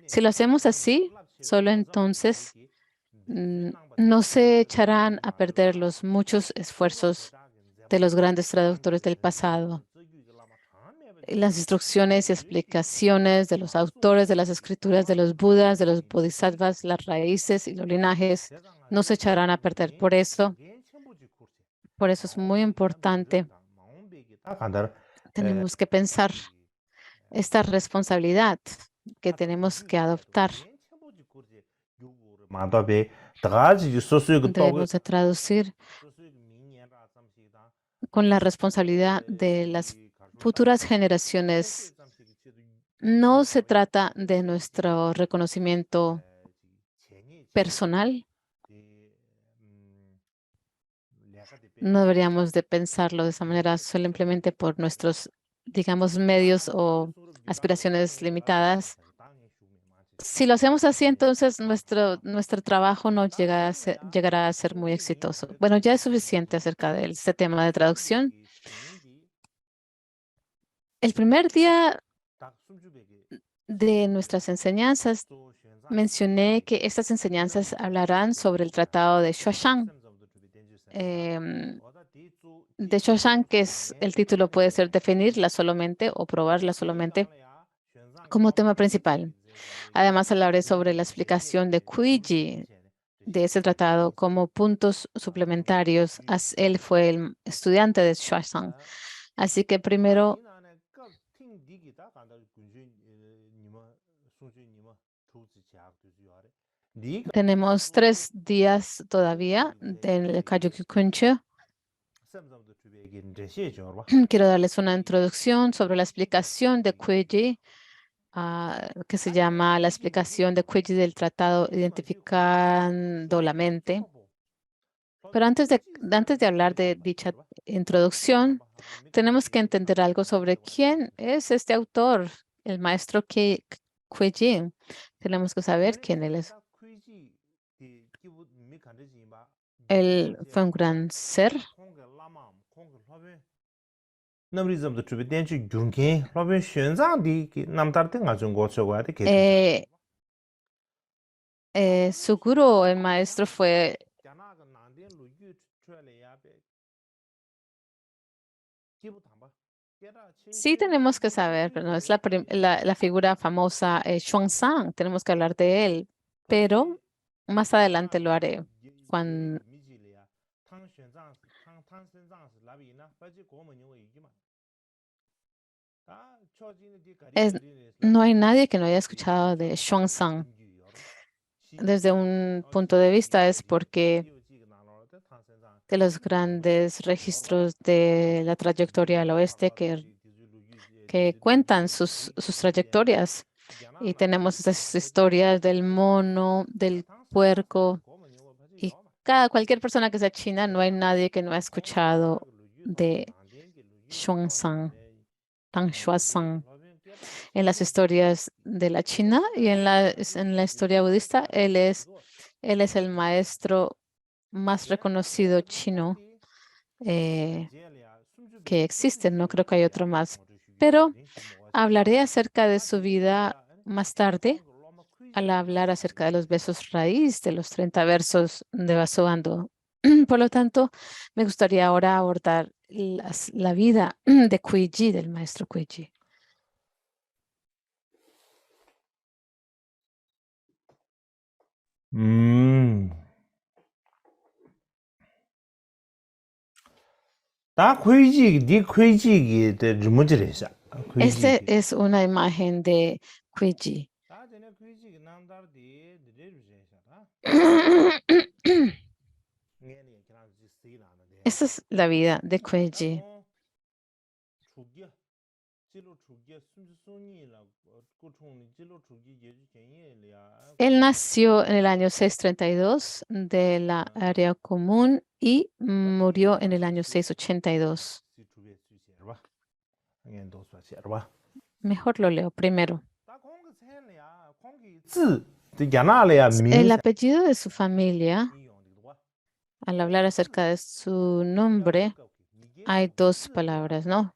Si lo hacemos así, solo entonces no se echarán a perder los muchos esfuerzos de los grandes traductores del pasado. Las instrucciones y explicaciones de los autores de las escrituras de los Budas, de los Bodhisattvas, las raíces y los linajes no se echarán a perder. Por eso es muy importante. Tenemos que pensar esta responsabilidad que tenemos que adoptar. Debemos de traducir con la responsabilidad de las futuras generaciones. No se trata de nuestro reconocimiento personal. No deberíamos de pensarlo de esa manera solamente por nuestros, digamos, medios o aspiraciones limitadas. Si lo hacemos así, entonces nuestro trabajo no llegará a ser muy exitoso. Bueno, ya es suficiente acerca de este tema de traducción. El primer día de nuestras enseñanzas, mencioné que estas enseñanzas hablarán sobre el Tratado de Xuanzang. De Xuanzang, que es el título puede ser definirla solamente o probarla solamente como tema principal. Además, hablaré sobre la explicación de Kuiji de ese tratado como puntos suplementarios. Él fue el estudiante de Xuanzang. Así que primero tenemos 3 días todavía del Kajiki Kunchu. Quiero darles una introducción sobre la explicación de Kuiji, que se llama la explicación de Kuiji del tratado Identificando la mente. Pero antes de hablar de dicha introducción, tenemos que entender algo sobre quién es este autor, el maestro Kuiji. Tenemos que saber quién él es. Él fue un gran ser. Eh, Su gurú, el maestro, fue. Sí, tenemos que saber, pero no es la figura famosa Xuanzang. Tenemos que hablar de él, pero más adelante lo haré. Cuando es, no hay nadie que no haya escuchado de Xuanzang. Desde un punto de vista es porque de los grandes registros de la trayectoria al oeste que cuentan sus trayectorias. Y tenemos esas historias del mono, del puerco, y cualquier persona que sea china, no hay nadie que no ha escuchado de Xuanzang. Tang Xuezhang. En las historias de la China y en la historia budista, él es el maestro más reconocido chino que existe. No creo que hay otro más. Pero hablaré acerca de su vida más tarde al hablar acerca de los versos raíz de los 30 versos de Vasubandhu. Por lo tanto, me gustaría ahora abordar la vida de Kuiji, del maestro Kuiji. Este es una imagen de Kuiji. Esta es la vida de Kuiji. Él nació en el año 632 de la área común y murió en el año 682. Mejor lo leo primero. El apellido de su familia, al hablar acerca de su nombre, hay dos palabras, ¿no?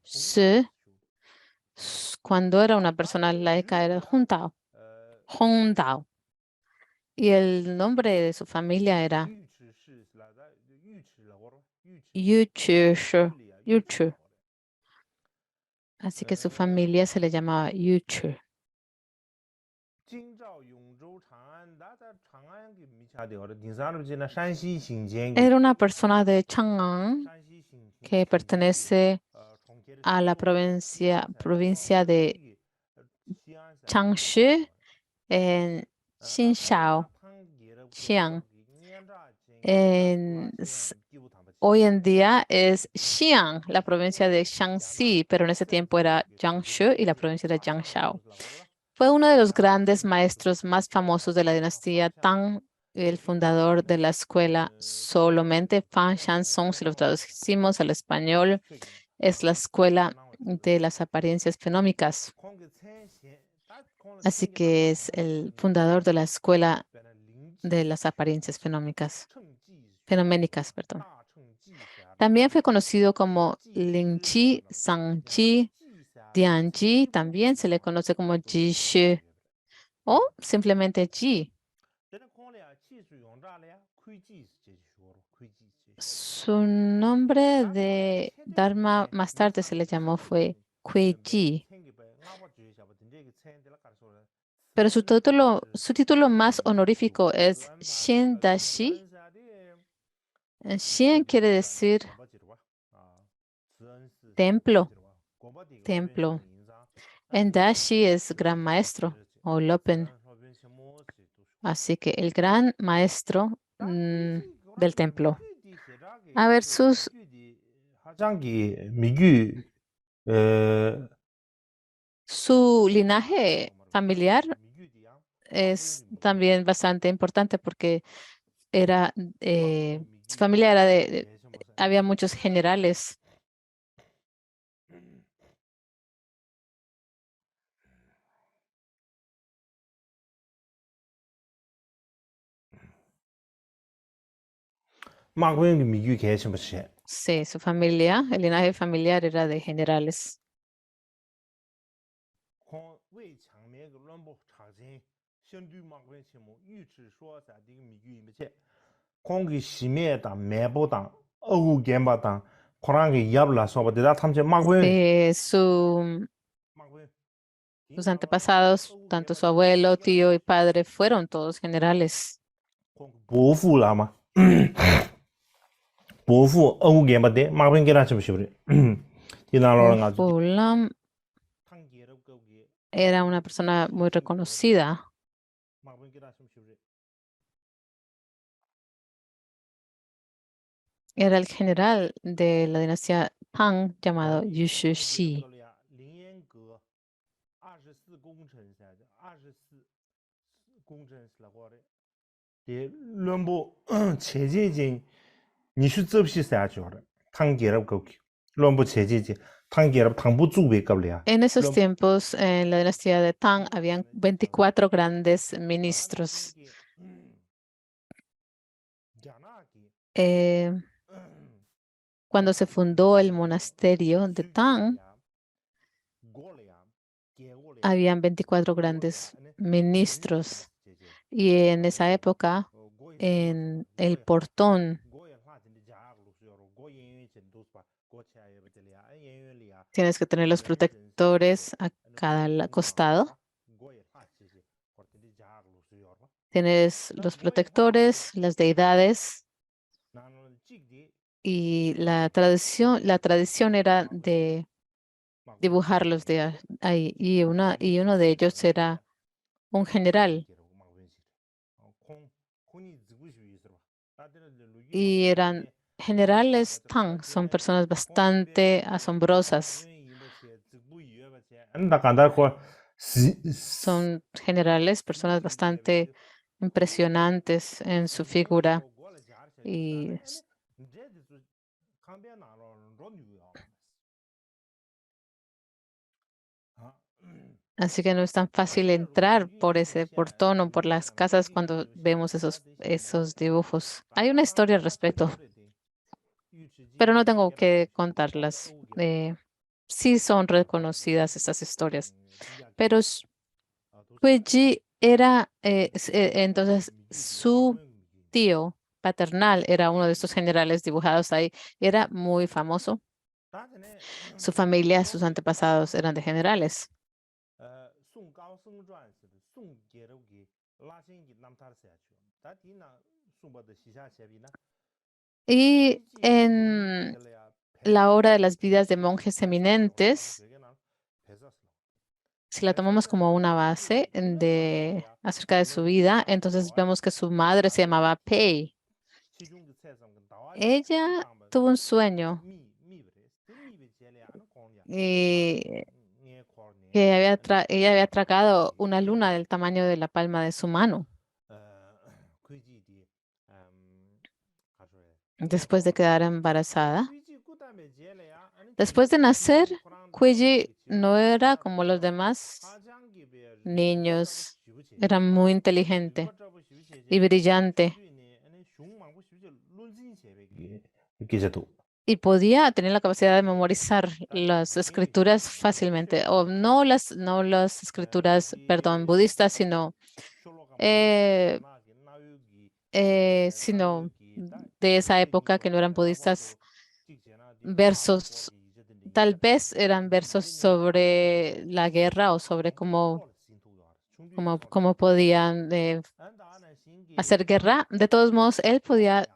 Cuando era una persona laica era Huntao. Hongdao. Y el nombre de su familia era Yuchu. Así que su familia se le llamaba Yuchu. Era una persona de Chang'an que pertenece a la provincia de Changshu en Xinshao, Xi'an. Hoy en día es Xi'an, la provincia de Shaanxi, pero en ese tiempo era Jiangsu y la provincia de Jiangshao. Fue uno de los grandes maestros más famosos de la dinastía Tang, el fundador de la escuela solamente Fan Shan Song, si lo traducimos al español, es la escuela de las apariencias fenómicas. Así que es el fundador de la escuela de las apariencias fenoménicas, perdón. También fue conocido como Lingqi, Zhangqi, Dianqi, también se le conoce como Jishu o simplemente Ji. Su nombre de Dharma más tarde se le llamó fue Kuei-ji. Pero su título más honorífico es Xin Dashi. Xin quiere decir templo. En Dashi es gran maestro o Lopen. Así que el gran maestro del templo. A ver, su linaje familiar es también bastante importante porque su familia era había muchos generales. Sí, su familia, el linaje familiar era de generales. Sus antepasados, tanto su abuelo, tío y padre, fueron todos generales. Fulam era una persona muy reconocida. Era el general de la dinastía Tang llamado Yushu Shi.
럼부 체제지 탕계럽 탕부 쭈베 qabля.
En esos tiempos, en la dinastía de Tang, habían 24 grandes ministros. Eh, Cuando se fundó el monasterio de Tang, habían 24 grandes ministros. Y en esa época, en el portón, tienes que tener los protectores a cada costado. Tienes los protectores, las deidades, y la tradición era de dibujarlos de ahí. Y uno de ellos era un general. Y eran generales Tang, son personas bastante asombrosas. Son generales, personas bastante impresionantes en su figura. Y así que no es tan fácil entrar por ese portón o por las casas cuando vemos esos dibujos. Hay una historia al respecto, pero no tengo que contarlas. Sí son reconocidas estas historias. Pero Huiji era, entonces, su tío paternal era uno de estos generales dibujados ahí. Era muy famoso. Su familia, sus antepasados eran de generales. Y en la obra de las vidas de monjes eminentes, si la tomamos como una base acerca de su vida, entonces vemos que su madre se llamaba Pei. Ella tuvo un sueño y que ella había tragado una luna del tamaño de la palma de su mano después de quedar embarazada. Después de nacer, Kuiji no era como los demás niños, era muy inteligente y brillante y podía tener la capacidad de memorizar las escrituras fácilmente, o no las escrituras, perdón, budistas, eh, sino de esa época que no eran budistas, versos, tal vez eran versos sobre la guerra o sobre cómo podían hacer guerra. De todos modos, él podía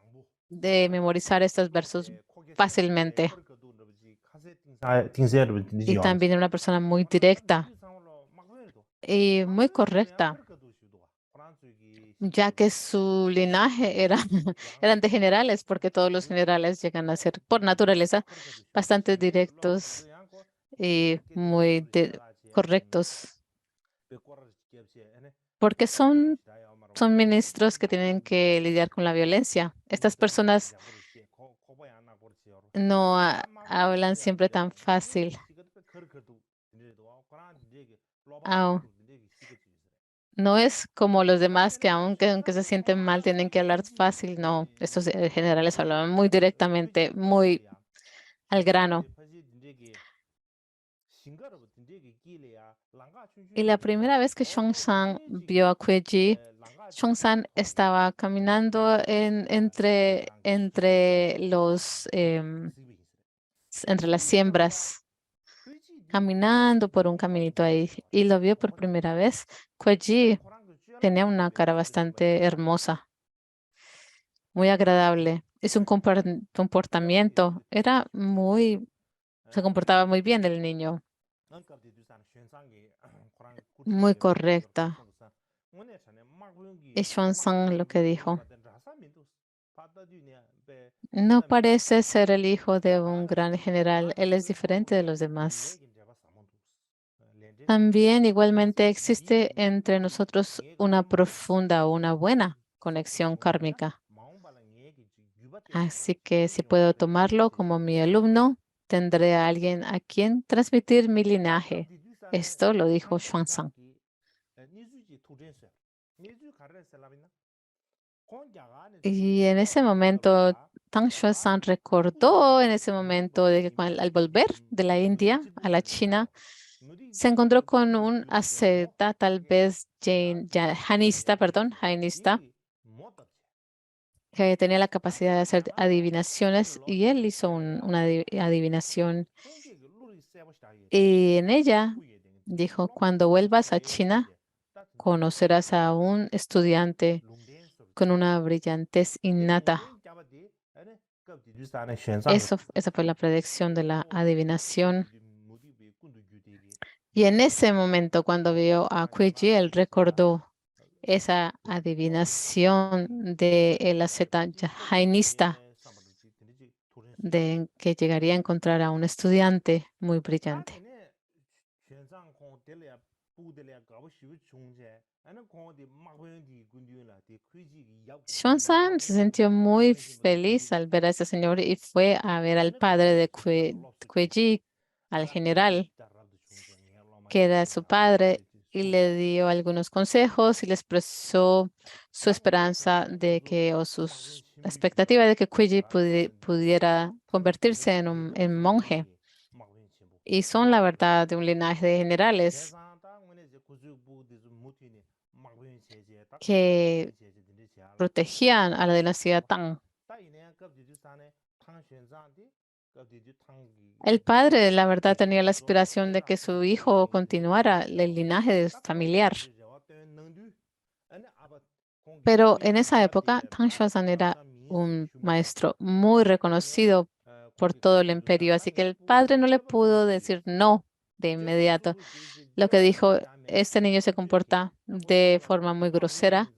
memorizar estos versos fácilmente. Y también era una persona muy directa y muy correcta, ya que su linaje eran de generales, porque todos los generales llegan a ser, por naturaleza, bastante directos y muy correctos, porque son ministros que tienen que lidiar con la violencia. Estas personas no hablan siempre tan fácil. Ah, no es como los demás que aunque se sienten mal tienen que hablar fácil. No, estos generales hablaban muy directamente, muy al grano. Y la primera vez que Song-san vio a Kuei-ji, Song-san estaba caminando entre las siembras, caminando por un caminito ahí, y lo vio por primera vez. Kuei-ji tenía una cara bastante hermosa, muy agradable. Y su comportamiento se comportaba muy bien el niño, muy correcta. Y Song-san lo que dijo: no parece ser el hijo de un gran general, él es diferente de los demás. También igualmente existe entre nosotros una profunda o una buena conexión kármica. Así que si puedo tomarlo como mi alumno, tendré a alguien a quien transmitir mi linaje. Esto lo dijo Xuanzang. Y en ese momento, Tang Xuanzang recordó en ese momento de que al volver de la India a la China, se encontró con un asceta, tal vez jainista, que tenía la capacidad de hacer adivinaciones y él hizo una adivinación. Y en ella dijo, cuando vuelvas a China, conocerás a un estudiante con una brillantez innata. Esa fue la predicción de la adivinación. Y en ese momento, cuando vio a Kuiji, él recordó esa adivinación de el asceta jainista de que llegaría a encontrar a un estudiante muy brillante. Xuanzang se sintió muy feliz al ver a ese señor y fue a ver al padre de Kuiji, al general, que era su padre, y le dio algunos consejos y le expresó su esperanza de que, o sus expectativas de que Kuiji pudiera convertirse en monje. Y son la verdad de un linaje de generales que protegían a la dinastía Tang. El padre, la verdad, tenía la aspiración de que su hijo continuara el linaje familiar. Pero en esa época, Tang Xuanzang era un maestro muy reconocido por todo el imperio, así que el padre no le pudo decir no de inmediato. Lo que dijo, este niño se comporta de forma muy grosera.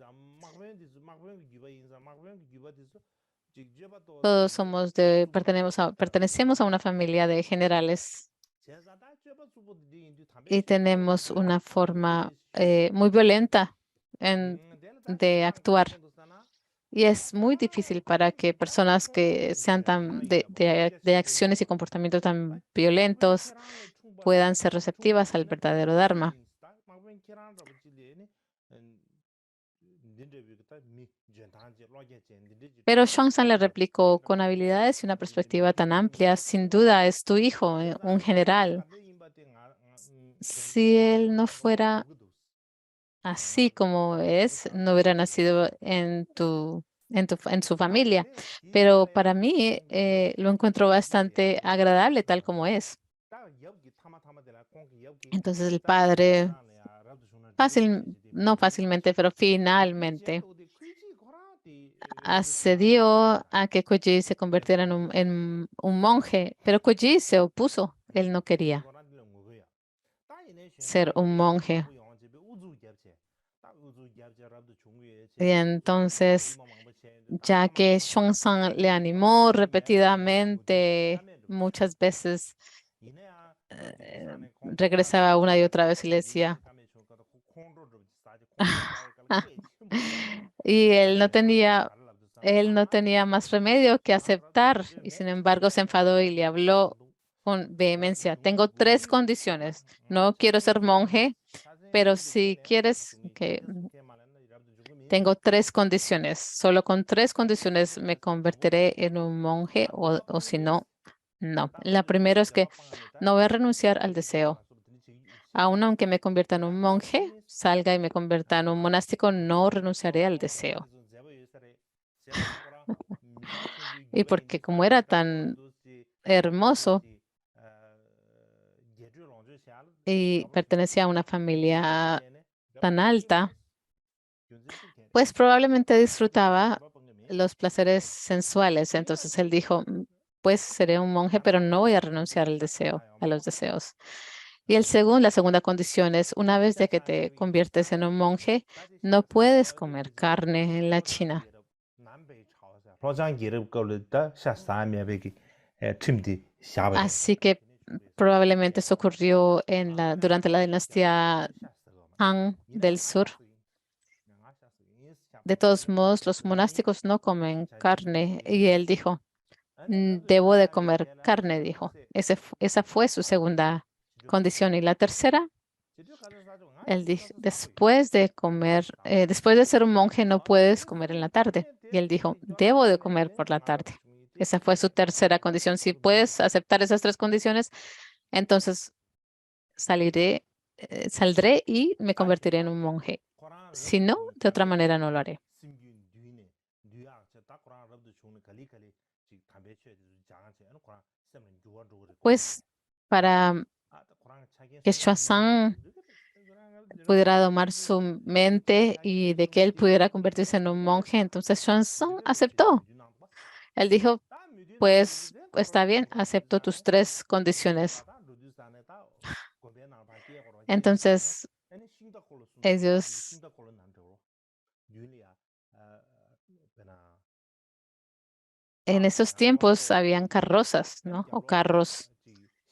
Todos pertenecemos a una familia de generales y tenemos una forma muy violenta de actuar. Y es muy difícil para que personas que sean de acciones y comportamientos tan violentos puedan ser receptivas al verdadero Dharma. Pero Xuanzang le replicó, con habilidades y una perspectiva tan amplia, sin duda es tu hijo, un general. Si él no fuera así como es, no hubiera nacido en su familia. Pero para mí lo encuentro bastante agradable tal como es. Entonces el padre, no fácilmente, pero finalmente accedió a que Koji se convirtiera en un monje, pero Koji se opuso. Él no quería ser un monje. Y entonces, ya que Xuanzang le animó repetidamente, muchas veces regresaba una y otra vez y le decía, y él no tenía más remedio que aceptar, y sin embargo se enfadó y le habló con vehemencia. Tengo tres condiciones. No quiero ser monje, pero si quieres que tengo tres condiciones. Solo con tres condiciones me convertiré en un monje o si no, no. La primera es que no voy a renunciar al deseo. Aun aunque me convierta en un monje, salga y me convierta en un monástico, no renunciaré al deseo. Y porque como era tan hermoso y pertenecía a una familia tan alta, pues probablemente disfrutaba los placeres sensuales. Entonces él dijo, pues seré un monje, pero no voy a renunciar al deseo, a los deseos. Y la segunda condición es, una vez de que te conviertes en un monje, no puedes comer carne en la China. Así que probablemente eso ocurrió durante la dinastía Han del Sur. De todos modos, los monásticos no comen carne. Y él dijo, debo de comer carne, dijo. Esa fue su segunda condición. Y la tercera, él dijo, después de comer, después de ser un monje no puedes comer en la tarde. Y él dijo, debo de comer por la tarde. Esa fue su tercera condición. Si puedes aceptar esas tres condiciones, entonces saldré y me convertiré en un monje. Si no, de otra manera no lo haré. Pues para que Xuanzang pudiera domar su mente y de que él pudiera convertirse en un monje, entonces Xuanzang aceptó. Él dijo, pues está bien, acepto tus tres condiciones. Entonces ellos en esos tiempos habían carrozas, ¿no? O carros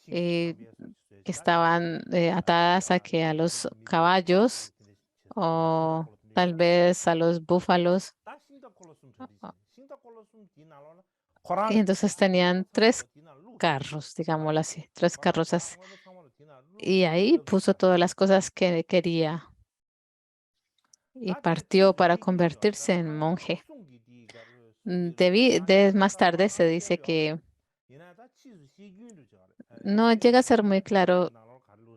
que estaban atadas a los caballos o tal vez a los búfalos. Y entonces tenían tres carros, digámoslo así, tres carrozas. Y ahí puso todas las cosas que quería y partió para convertirse en monje. Más tarde se dice que no llega a ser muy claro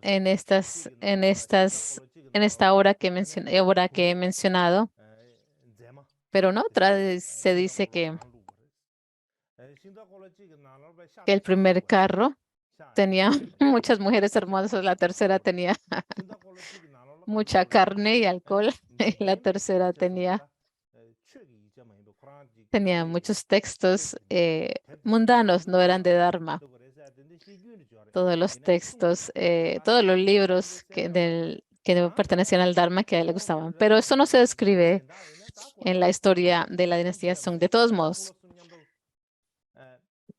en esta obra que he mencionado, pero en otra se dice que el primer carro tenía muchas mujeres hermosas, la tercera tenía mucha carne y alcohol, y la tercera tenía muchos textos mundanos, no eran de Dharma. Todos los textos, todos los libros que pertenecían al Dharma que a él le gustaban. Pero eso no se describe en la historia de la dinastía Song. De todos modos,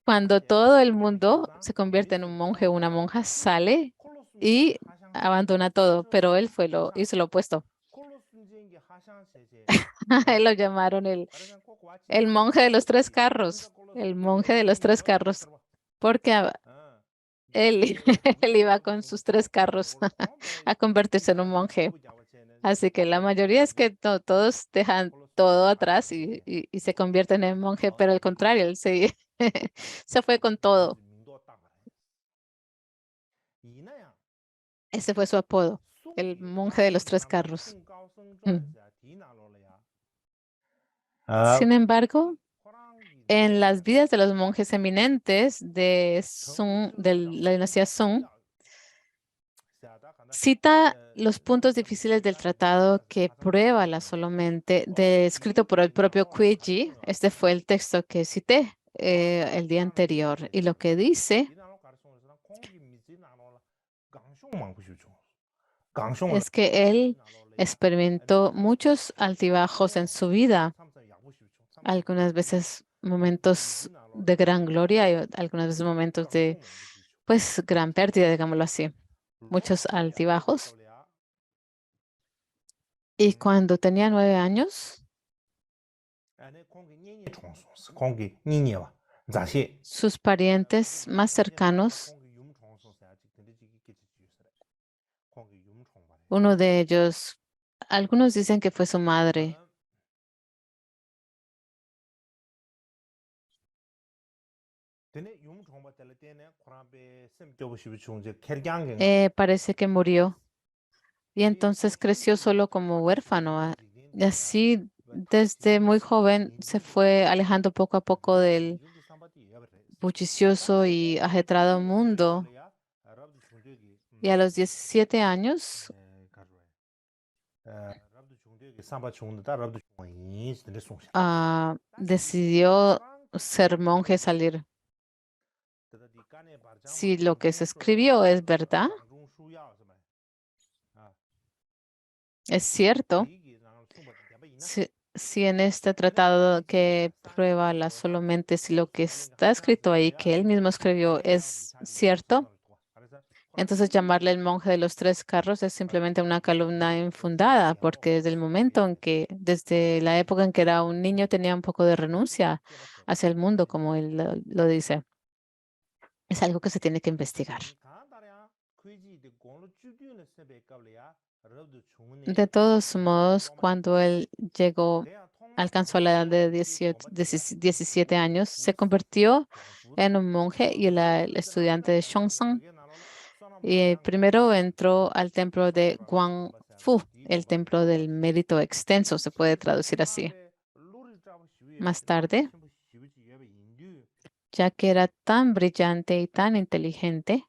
cuando todo el mundo se convierte en un monje o una monja, sale y abandona todo, pero él hizo lo opuesto. Él lo llamaron el monje de los tres carros, el monje de los tres carros, porque él, él iba con sus tres carros a convertirse en un monje. Así que la mayoría es que todos dejan todo atrás y se convierten en monje, pero al contrario, él se fue con todo. Ese fue su apodo, el monje de los tres carros. Sin embargo, en las vidas de los monjes eminentes de la dinastía Song, cita los puntos difíciles del tratado que prueba la solamente, escrito por el propio Kuiji. Este fue el texto que cité el día anterior. Y lo que dice es que él experimentó muchos altibajos en su vida, algunas veces momentos de gran gloria y algunas veces momentos de, pues, gran pérdida, digámoslo así, muchos altibajos. Y cuando tenía 9 años, sus parientes más cercanos, uno de ellos, algunos dicen que fue su madre. Parece que murió y entonces creció solo como huérfano. Y así, desde muy joven, se fue alejando poco a poco del bullicioso y ajetrado mundo. Y a los 17 años decidió ser monje, salir. Si lo que se escribió es verdad, es cierto. Si en este tratado que prueba solamente si lo que está escrito ahí, que él mismo escribió, es cierto, Entonces, llamarle el monje de los tres carros es simplemente una calumnia infundada, porque desde el momento en que, desde la época en que era un niño, tenía un poco de renuncia hacia el mundo, como él lo dice. Es algo que se tiene que investigar. De todos modos, cuando él alcanzó la edad de 17 años, se convirtió en un monje y el estudiante de Shongsan. Y primero entró al templo de Guangfu, el templo del mérito extenso, se puede traducir así. Más tarde, ya que era tan brillante y tan inteligente,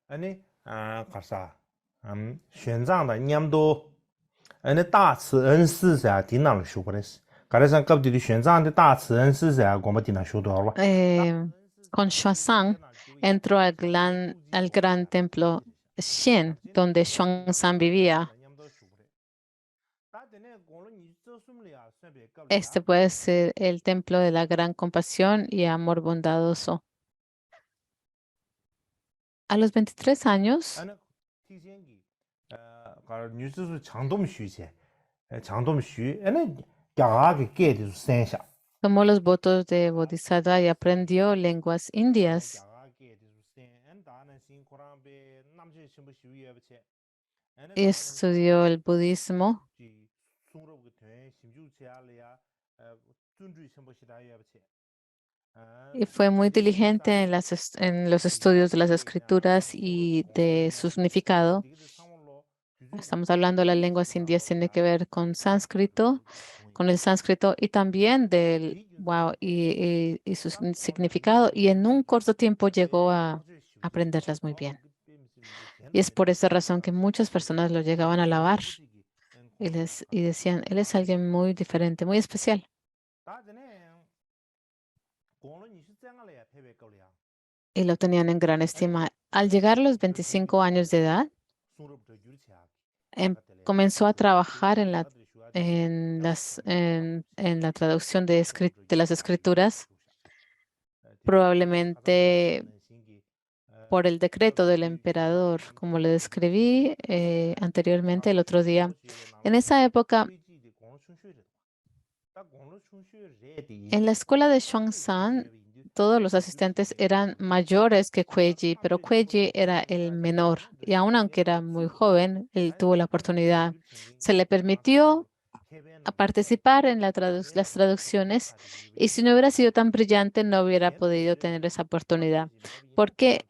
아니, 가사, 玄奘的 냠도, 아니, 大慈恩师噻, 디나를 쇼버레스. 가래산 갑디디 玄奘的 大慈恩师噻, 고마 디나 쇼도하와.
con Xuanzang entró al gran templo Xian, donde Xuanzang vivía. Este puede ser el templo de la gran compasión y amor bondadoso. A los 23 años, tomó los votos de Bodhisattva y aprendió lenguas indias. Y estudió el budismo y fue muy diligente en los estudios de las escrituras y de su significado. Estamos hablando de las lenguas indias, tiene que ver con sánscrito, con el sánscrito y también del y su significado. Y en un corto tiempo llegó a aprenderlas muy bien. Y es por esa razón que muchas personas lo llegaban a alabar y decían, él es alguien muy diferente, muy especial. Y lo tenían en gran estima. Al llegar a los 25 años de edad, comenzó a trabajar en la traducción de las escrituras, probablemente por el decreto del emperador, como le describí anteriormente el otro día. En esa época, en la escuela de Xuanzang, todos los asistentes eran mayores que Kuei-ji, pero Kuei-ji era el menor. Y aun aunque era muy joven, él tuvo la oportunidad. Se le permitió participar en las traducciones y si no hubiera sido tan brillante, no hubiera podido tener esa oportunidad. Porque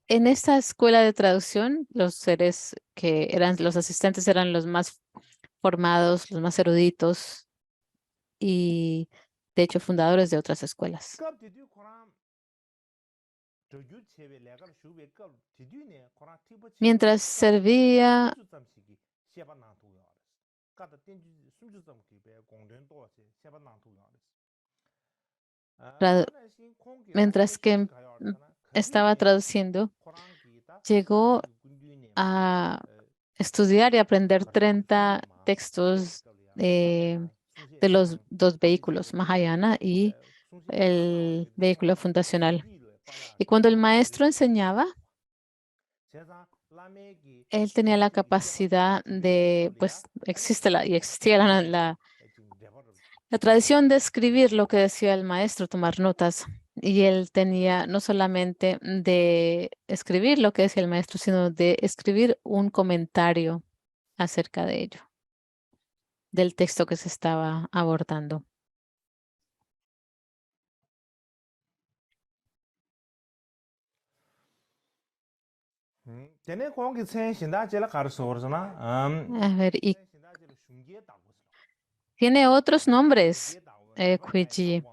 en esta escuela de traducción, los seres que eran los asistentes eran los más formados, los más eruditos y, de hecho, fundadores de otras escuelas. Mientras servía, mientras que estaba traduciendo, llegó a estudiar y aprender 30 textos de los dos vehículos, Mahayana y el vehículo fundacional. Y cuando el maestro enseñaba, él tenía la capacidad de, pues existía la tradición de escribir lo que decía el maestro, tomar notas. Y él tenía no solamente de escribir lo que decía el maestro, sino de escribir un comentario acerca de ello, del texto que se estaba abordando. A ver, y tiene otros nombres, Kuiji,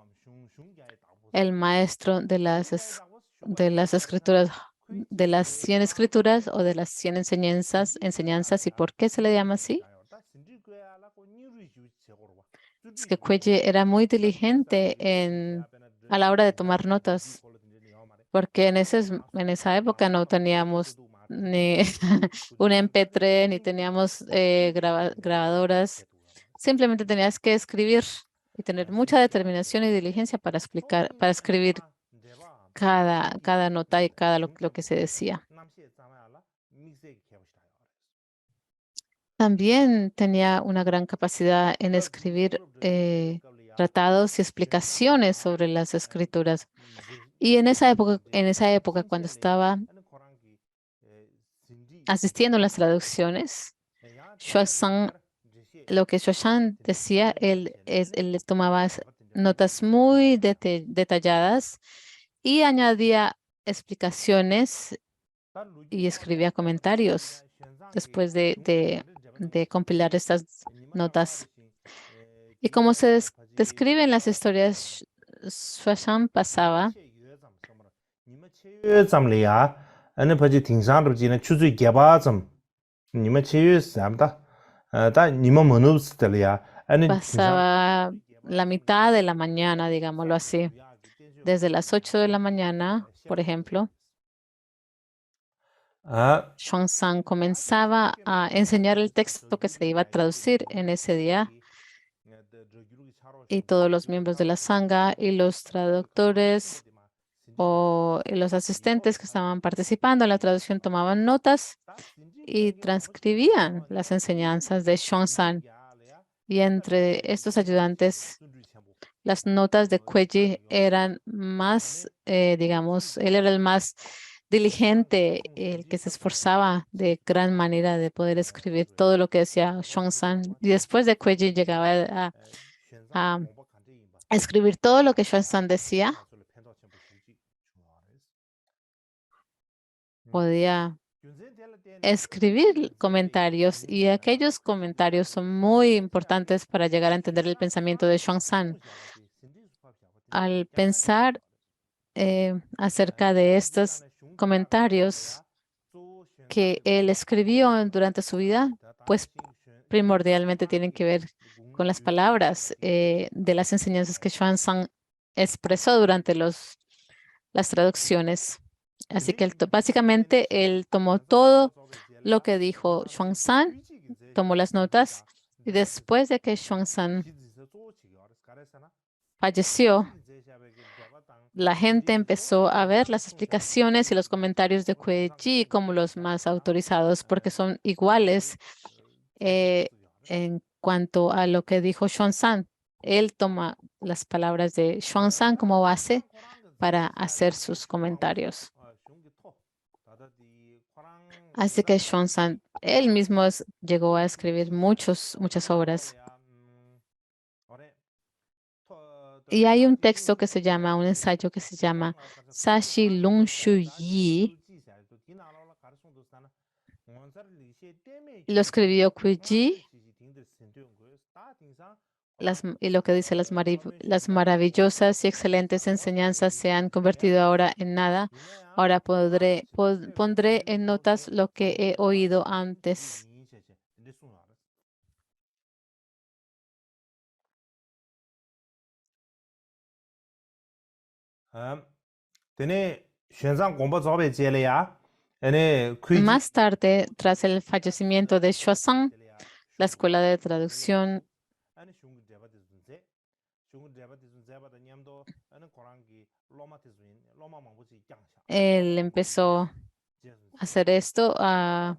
el maestro de las escrituras, de las 100 escrituras o de las 100 enseñanzas. ¿Y por qué se le llama así? Es que Kuiji era muy diligente a la hora de tomar notas, porque en esa época no teníamos ni un MP3, ni teníamos grabadoras. Simplemente tenías que escribir y tener mucha determinación y diligencia para escribir cada nota y cada lo que se decía. También tenía una gran capacidad en escribir tratados y explicaciones sobre las escrituras. Y en esa época, cuando estaba asistiendo a las traducciones, lo que Xuezhan decía, él tomaba notas muy detalladas y añadía explicaciones y escribía comentarios después de compilar estas notas. Y como se describe en las historias, Xuezhan pasaba pasaba la mitad de la mañana, digámoslo así, desde las 8 de la mañana, por ejemplo, Xuezhan comenzaba a enseñar el texto que se iba a traducir en ese día y todos los miembros de la Sangha y los traductores o los asistentes que estaban participando en la traducción tomaban notas y transcribían las enseñanzas de Xuezhan. Y entre estos ayudantes, las notas de Kueji eran más, digamos, él era el más diligente, el que se esforzaba de gran manera de poder escribir todo lo que decía Xuezhan. Y después de Kueji llegaba a escribir todo lo que Xuezhan decía. Podía escribir comentarios y aquellos comentarios son muy importantes para llegar a entender el pensamiento de Xuezhan. Al pensar acerca de estos comentarios que él escribió durante su vida, pues primordialmente tienen que ver con las palabras de las enseñanzas que Xuezhan expresó durante las traducciones. Así que básicamente él tomó todo lo que dijo Xuezhan, tomó las notas y después de que Xuezhan falleció, la gente empezó a ver las explicaciones y los comentarios de Kuei-ji como los más autorizados porque son iguales en cuanto a lo que dijo Xuezhan. Él toma las palabras de Xuezhan como base para hacer sus comentarios. Así que Xuezhan, él mismo llegó a escribir muchas obras. Y hay un texto que se llama, un ensayo que se llama Sashi Lung Shu Yi. Lo escribió Kuiji. Y lo que dice las maravillosas y excelentes enseñanzas se han convertido ahora en nada. Ahora pondré en notas lo que he oído antes. Más tarde, tras el fallecimiento de Xuezhan, la escuela de traducción él empezó a hacer esto, a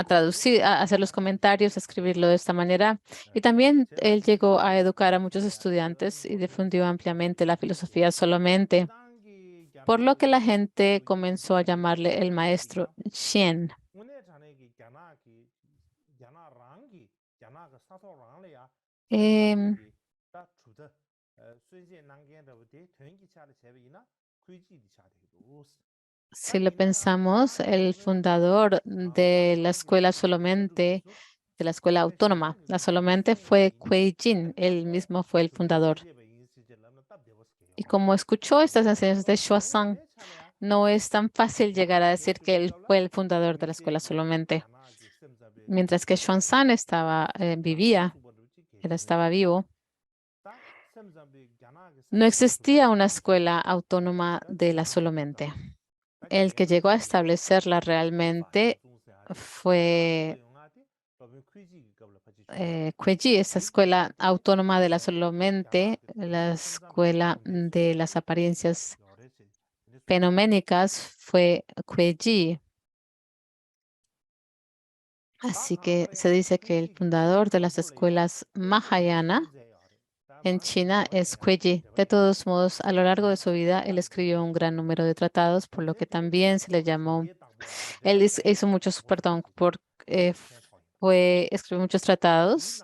traducir, a hacer los comentarios, a escribirlo de esta manera. Y también él llegó a educar a muchos estudiantes y difundió ampliamente la filosofía solamente, por lo que la gente comenzó a llamarle el maestro Shen. Em, Si lo pensamos, el fundador de la escuela solamente, de la escuela autónoma, la solamente fue Kuei Jin, él mismo fue el fundador. Y como escuchó estas enseñanzas de Xuezhan, no es tan fácil llegar a decir que él fue el fundador de la escuela solamente. Mientras que Xuezhan vivía, él estaba vivo, no existía una escuela autónoma de la solamente. El que llegó a establecerla realmente fue Cuellí, esa escuela autónoma de la Solamente, la escuela de las apariencias fenoménicas fue Cuellí. Así que se dice que el fundador de las escuelas Mahayana en China es Cuellí. De todos modos, a lo largo de su vida, él escribió un gran número de tratados, por lo que también se le llamó, él hizo muchos, perdón, escribió muchos tratados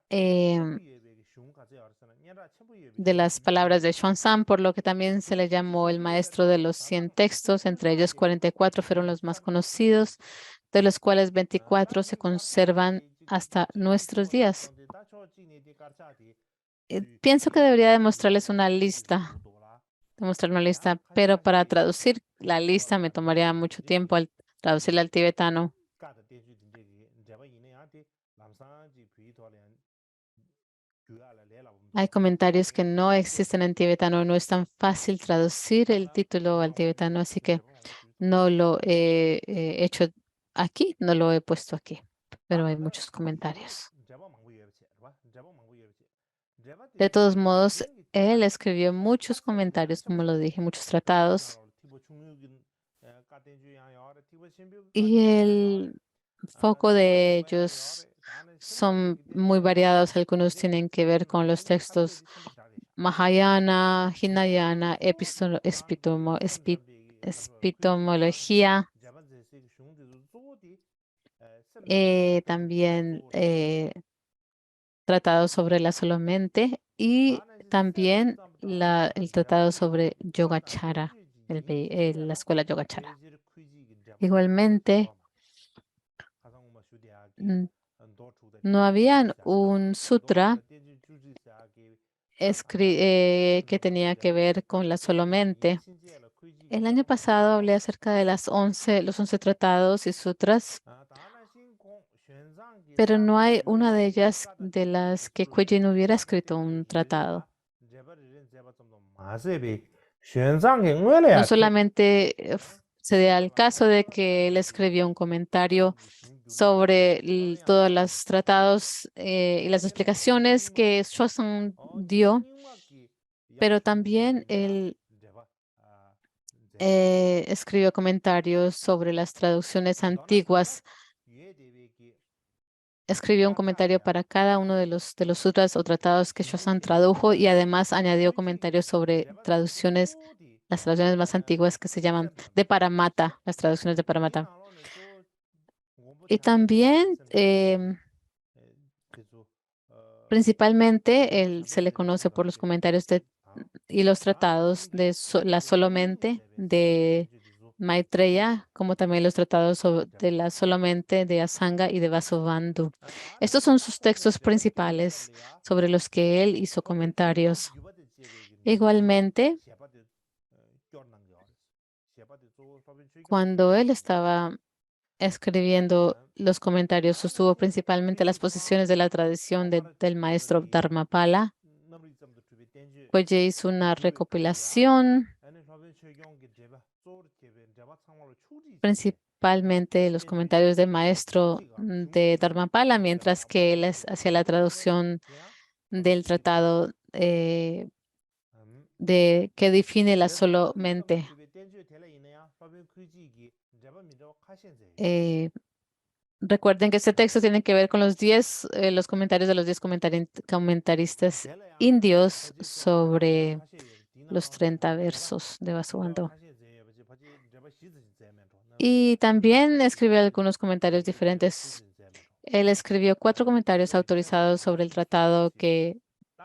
em, de las palabras de Xuanzang, por lo que también se le llamó el maestro de los 100 textos, entre ellos 44 fueron los más conocidos, de los cuales 24 se conservan hasta nuestros días. Pienso que debería demostrarles una lista, demostrar una lista, pero para traducir la lista me tomaría mucho tiempo al traducirla al tibetano. Hay comentarios que no existen en tibetano, no es tan fácil traducir el título al tibetano, así que no lo he hecho aquí, no lo he puesto aquí, pero hay muchos comentarios. De todos modos, él escribió muchos comentarios, como lo dije, muchos tratados, y el foco de ellos son muy variados. Algunos tienen que ver con los textos Mahayana, Hinayana, epistemología, también tratado sobre la solamente y también el tratado sobre Yogacara, la escuela Yogacara. Igualmente, mm, no había un sutra que tenía que ver con la solamente. El año pasado hablé acerca de los 11 tratados y sutras, pero no hay una de ellas de las que Kuei no hubiera escrito un tratado. No solamente se da el caso de que él escribió un comentario sobre todos los tratados y las explicaciones que Xuanzang dio, pero también él escribió comentarios sobre las traducciones antiguas. Escribió un comentario para cada uno de los sutras o tratados que Xuanzang tradujo y además añadió comentarios sobre las traducciones más antiguas que se llaman de Paramata, las traducciones de Paramata. Y también, principalmente, se le conoce por los comentarios y los tratados de la solamente de Maitreya, como también los tratados de la solamente de Asanga y de Vasubandhu. Estos son sus textos principales sobre los que él hizo comentarios. Igualmente, cuando él estaba escribiendo los comentarios, sostuvo principalmente las posiciones de la tradición del maestro Dharmapala. Cuelle hizo una recopilación, principalmente los comentarios del maestro de Dharmapala, mientras que él hacía la traducción del tratado que define la solo mente. Recuerden que este texto tiene que ver con los comentarios de los 10 comentaristas indios sobre los 30 versos de Vasubandhu. Y también escribió algunos comentarios diferentes. Él escribió 4 comentarios autorizados sobre el tratado que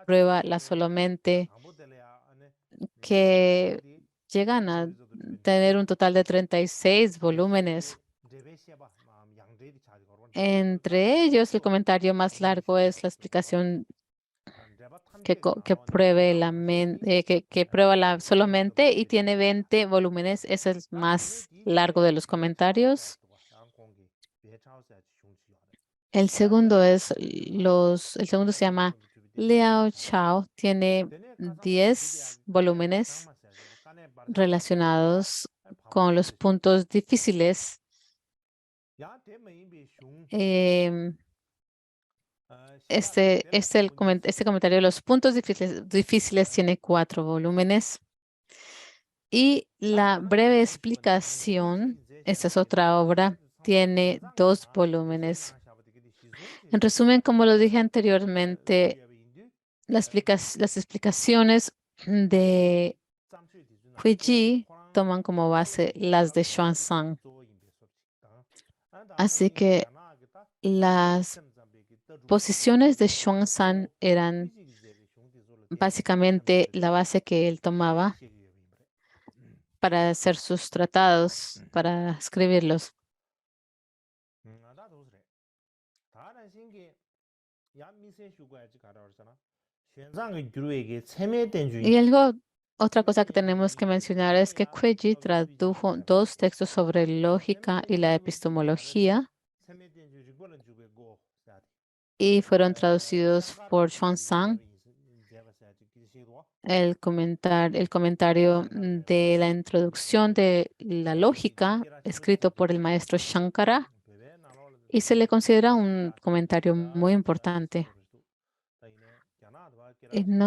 prueba la solamente, que llegan a tener un total de 36 volúmenes. Entre ellos, el comentario más largo es la explicación que prueba la solamente y tiene 20 volúmenes. Es el más largo de los comentarios. El segundo se llama Liao Chao, tiene 10 volúmenes relacionados con los puntos difíciles. Este comentario de los puntos difíciles tiene 4 volúmenes. Y la breve explicación, esta es otra obra, tiene 2 volúmenes. En resumen, como lo dije anteriormente, las explicaciones de Huiji toman como base las de Xuanzang. Así que las posiciones de Xuanzang eran básicamente la base que él tomaba para hacer sus tratados, para escribirlos. Y otra cosa que tenemos que mencionar es que Kueji tradujo 2 textos sobre lógica y la epistemología y fueron traducidos por Xuanzang. El comentario de la introducción de la lógica, escrito por el maestro Shankara, y se le considera un comentario muy importante. En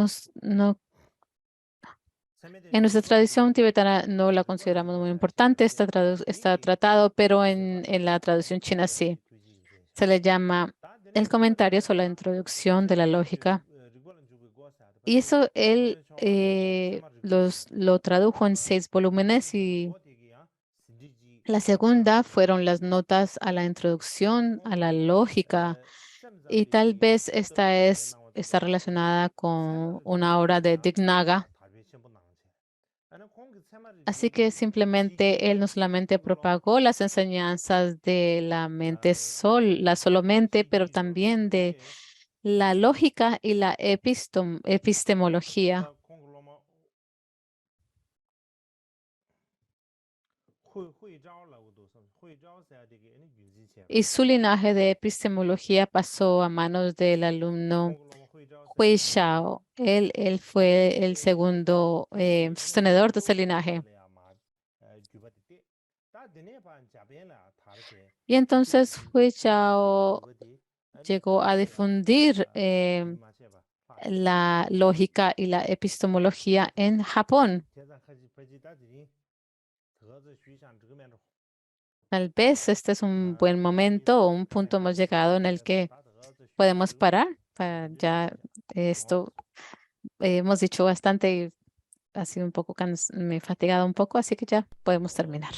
nuestra tradición tibetana no la consideramos muy importante, está tratado, pero en la traducción china sí. Se le llama el comentario sobre la introducción de la lógica. Y eso él lo tradujo en 6 volúmenes y la segunda fueron las notas a la introducción, a la lógica, y tal vez está relacionada con una obra de Dignaga. Así que simplemente él no solamente propagó las enseñanzas de la mente la solo mente, pero también de la lógica y la epistemología. Y su linaje de epistemología pasó a manos del alumno Hui Xiao. Él fue el segundo sostenedor de ese linaje. Y entonces Hui Xiao llegó a difundir la lógica y la epistemología en Japón. Tal vez este es un buen momento o un punto hemos llegado en el que podemos parar. Ya esto hemos dicho bastante y ha sido un poco me he fatigado un poco, así que ya podemos terminar.